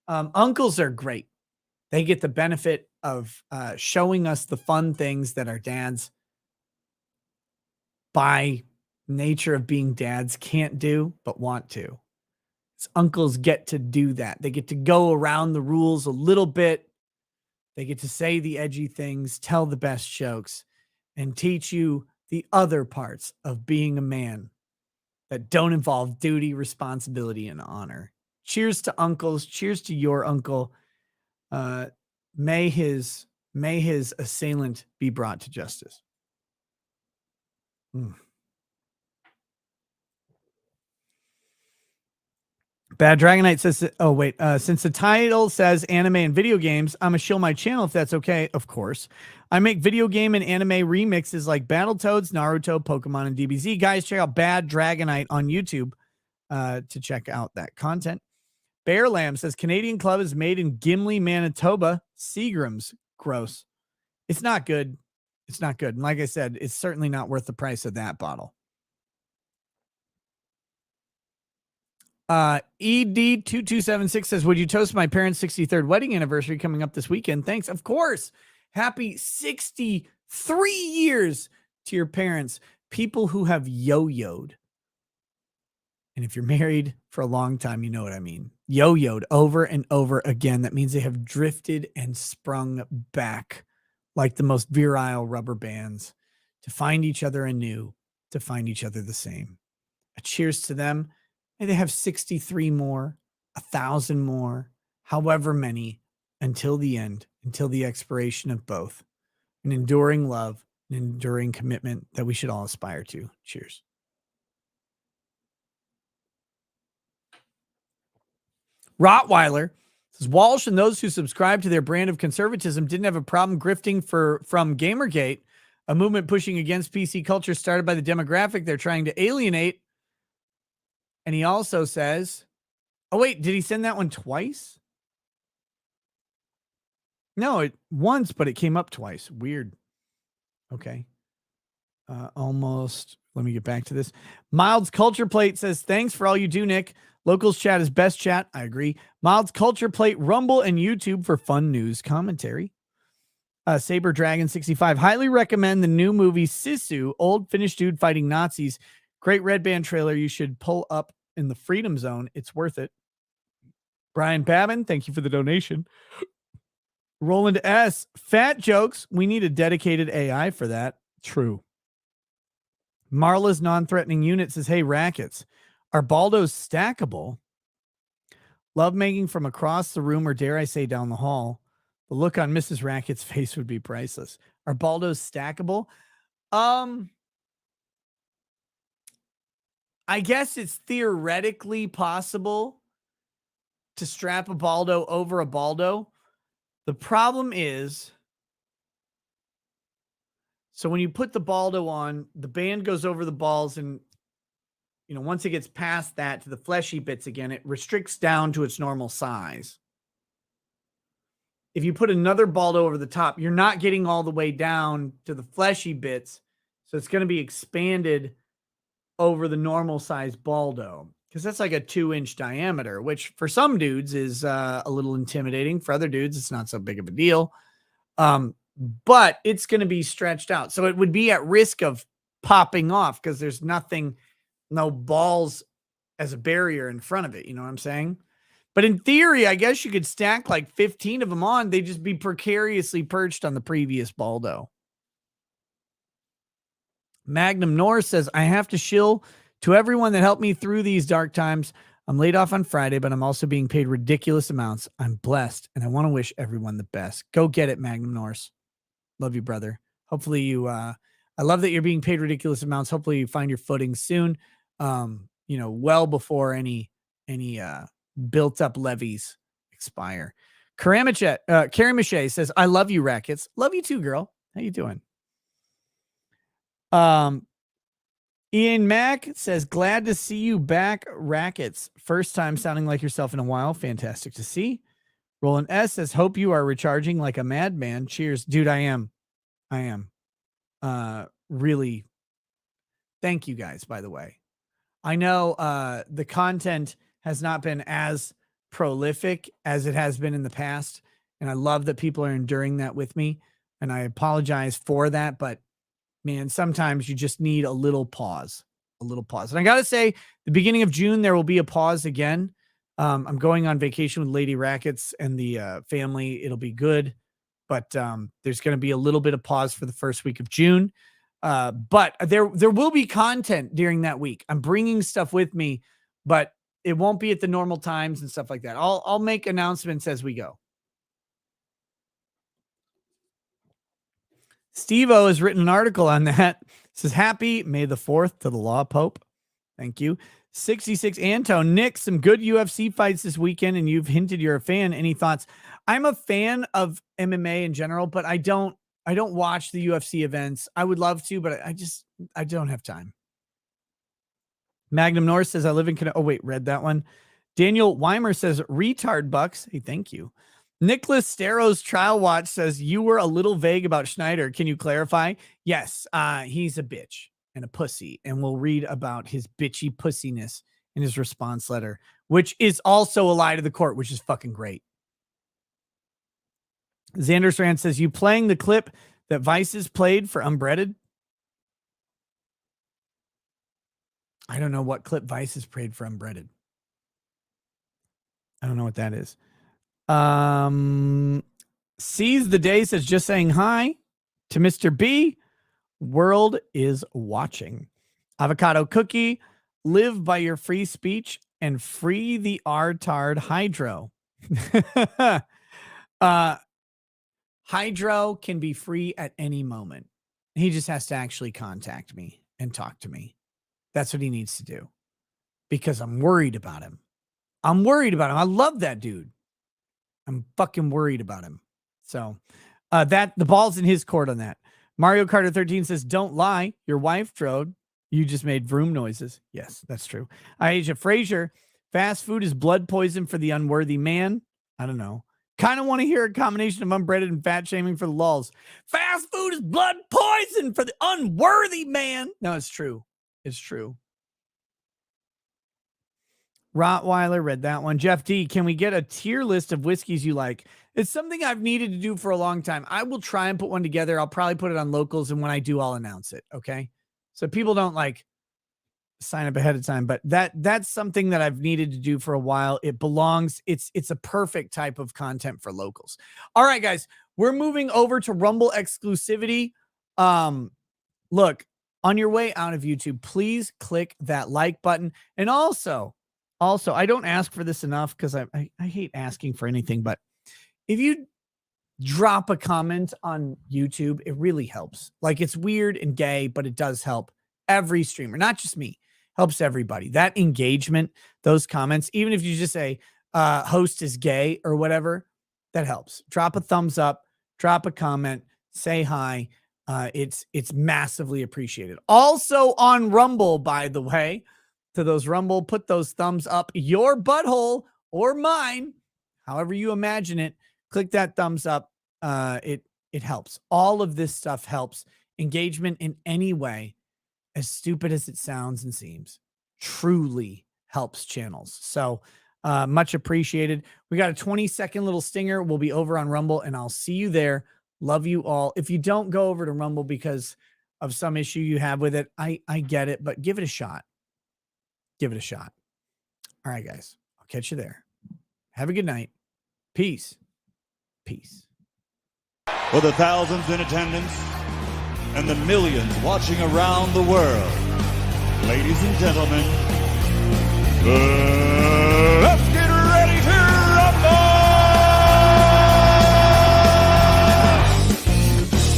Uncles are great. They get the benefit of showing us the fun things that our dads, by nature of being dads, can't do, but want to. Uncles get to do that. They get to go around the rules a little bit. They get to say the edgy things, tell the best jokes, and teach you the other parts of being a man that don't involve duty, responsibility, and honor. Cheers to uncles. Cheers to your uncle. May his assailant be brought to justice. Bad Dragonite says, oh, wait. Since the title says anime and video games, I'm going to shill my channel if that's okay. Of course. I make video game and anime remixes like Battletoads, Naruto, Pokemon, and DBZ. Guys, check out Bad Dragonite on YouTube to check out that content. Bear Lamb says Canadian Club is made in Gimli, Manitoba. Seagram's. Gross. It's not good. It's not good. And like I said, it's certainly not worth the price of that bottle. ED2276 says, would you toast my parents' 63rd wedding anniversary coming up this weekend? Thanks. Of course. Happy 63 years to your parents. People who have yo-yoed. And if you're married for a long time, you know what I mean. Yo-yoed over and over again. That means they have drifted and sprung back like the most virile rubber bands to find each other anew, to find each other the same. A cheers to them. May they have 63 more, 1,000 more, however many, until the end, until the expiration of both. An enduring love, an enduring commitment that we should all aspire to. Cheers. Rottweiler says Walsh and those who subscribe to their brand of conservatism didn't have a problem grifting from Gamergate, a movement pushing against PC culture started by the demographic they're trying to alienate. And he also says, oh, wait, did he send that one twice? No, once, but it came up twice. Weird. Okay. Almost. Let me get back to this. Mild's Culture Plate says, thanks for all you do, Nick. Locals chat is best chat. I agree. Mild's Culture Plate, Rumble, and YouTube for fun news commentary. Saber Dragon 65. Highly recommend the new movie Sisu, old Finnish dude fighting Nazis. Great red band trailer. You should pull up in the Freedom Zone. It's worth it. Brian Babin, thank you for the donation. Roland S. Fat jokes. We need a dedicated AI for that. True. Marla's non-threatening unit says, hey, rackets, are Baldos stackable? Love making from across the room, or dare I say down the hall. The look on Mrs. Racket's face would be priceless. Are Baldos stackable? I guess it's theoretically possible to strap a Baldo over a Baldo. The problem is, so when you put the Baldo on, the band goes over the balls, and once it gets past that to the fleshy bits again, it restricts down to its normal size. If you put another Baldo over the top, you're not getting all the way down to the fleshy bits, so it's going to be expanded over the normal size Baldo, because that's like a 2-inch diameter, which for some dudes is a little intimidating. For other dudes, it's not so big of a deal. But it's going to be stretched out. So it would be at risk of popping off because there's no balls as a barrier in front of it. You know what I'm saying? But in theory, I guess you could stack like 15 of them on. They'd just be precariously perched on the previous Baldo. Magnum Norris says, I have to shill to everyone that helped me through these dark times. I'm laid off on Friday, but I'm also being paid ridiculous amounts. I'm blessed, and I want to wish everyone the best. Go get it, Magnum Norris. Love you, brother. Hopefully you, I love that you're being paid ridiculous amounts. Hopefully you find your footing soon. Well before any built up levies expire. Carrie Mache says, I love you, Rackets. Love you too, girl. How you doing? Ian Mack says, glad to see you back, Rackets. First time sounding like yourself in a while. Fantastic to see. Roland S says, hope you are recharging like a madman. Cheers. Dude, I am. Really. Thank you guys, by the way. I know the content has not been as prolific as it has been in the past. And I love that people are enduring that with me. And I apologize for that. But man, sometimes you just need a little pause. And I got to say, the beginning of June, there will be a pause again. I'm going on vacation with Lady Rackets and the family. It'll be good. But there's going to be a little bit of pause for the first week of June. But there will be content during that week. I'm bringing stuff with me, but it won't be at the normal times and stuff like that. I'll make announcements as we go. Steve-O has written an article on that. It says, happy May the 4th to the Law Pope. Thank you. 66 Anto, Nick, some good UFC fights this weekend, and you've hinted you're a fan. Any thoughts? I'm a fan of MMA in general, but I don't watch the UFC events. I would love to, but I don't have time. Magnum North says, I live in Canada. Oh, wait, read that one. Daniel Weimer says, retard bucks. Hey, thank you. Nicholas Staro's Trial Watch says, you were a little vague about Schneider. Can you clarify? Yes, he's a bitch and a pussy, and we'll read about his bitchy pussiness in his response letter, which is also a lie to the court, which is fucking great. Xander Strand says, you playing the clip that Vices played for Unbreaded? I don't know what clip Vices played for Unbreaded. I don't know what that is. Seize the Day says, just saying hi to Mr. B. World is watching. Avocado Cookie, live by your free speech and free the R-tard Hydro. Hydro can be free at any moment. He just has to actually contact me and talk to me. That's what he needs to do, because I'm worried about him. I love that dude. I'm fucking worried about him. So that the ball's in his court on that. Mario Carter 13 says, don't lie. Your wife drove. You just made vroom noises. Yes, that's true. Aisha Frazier, fast food is blood poison for the unworthy man. I don't know. Kind of want to hear a combination of unbreaded and fat shaming for the lulz. Fast food is blood poison. prison for the unworthy man. No, it's true. It's true. Rottweiler, read that one. Jeff D, can we get a tier list of whiskeys you like? It's something I've needed to do for a long time. I will try and put one together. I'll probably put it on locals, and when I do, I'll announce it. Okay. So people don't like sign up ahead of time, but that's something that I've needed to do for a while. It belongs. It's a perfect type of content for locals. All right, guys, we're moving over to Rumble exclusivity. Look, on your way out of YouTube, please click that like button. And also, I don't ask for this enough because I hate asking for anything, but if you drop a comment on YouTube, it really helps. Like, it's weird and gay, but it does help every streamer, not just me, helps everybody. That engagement, those comments, even if you just say host is gay or whatever, that helps. Drop a thumbs up, drop a comment, say hi. It's massively appreciated. Also on Rumble, by the way, to those Rumble, put those thumbs up your butthole or mine, however you imagine it. Click that thumbs up. It helps. All of this stuff helps. Engagement in any way, as stupid as it sounds and seems, truly helps channels. So much appreciated. We got a 20-second little stinger. We'll be over on Rumble, and I'll see you there. Love you all. If you don't go over to Rumble because of some issue you have with it, I get it, but give it a shot. Give it a shot. All right, guys. I'll catch you there. Have a good night. Peace. Peace. For the thousands in attendance and the millions watching around the world, ladies and gentlemen,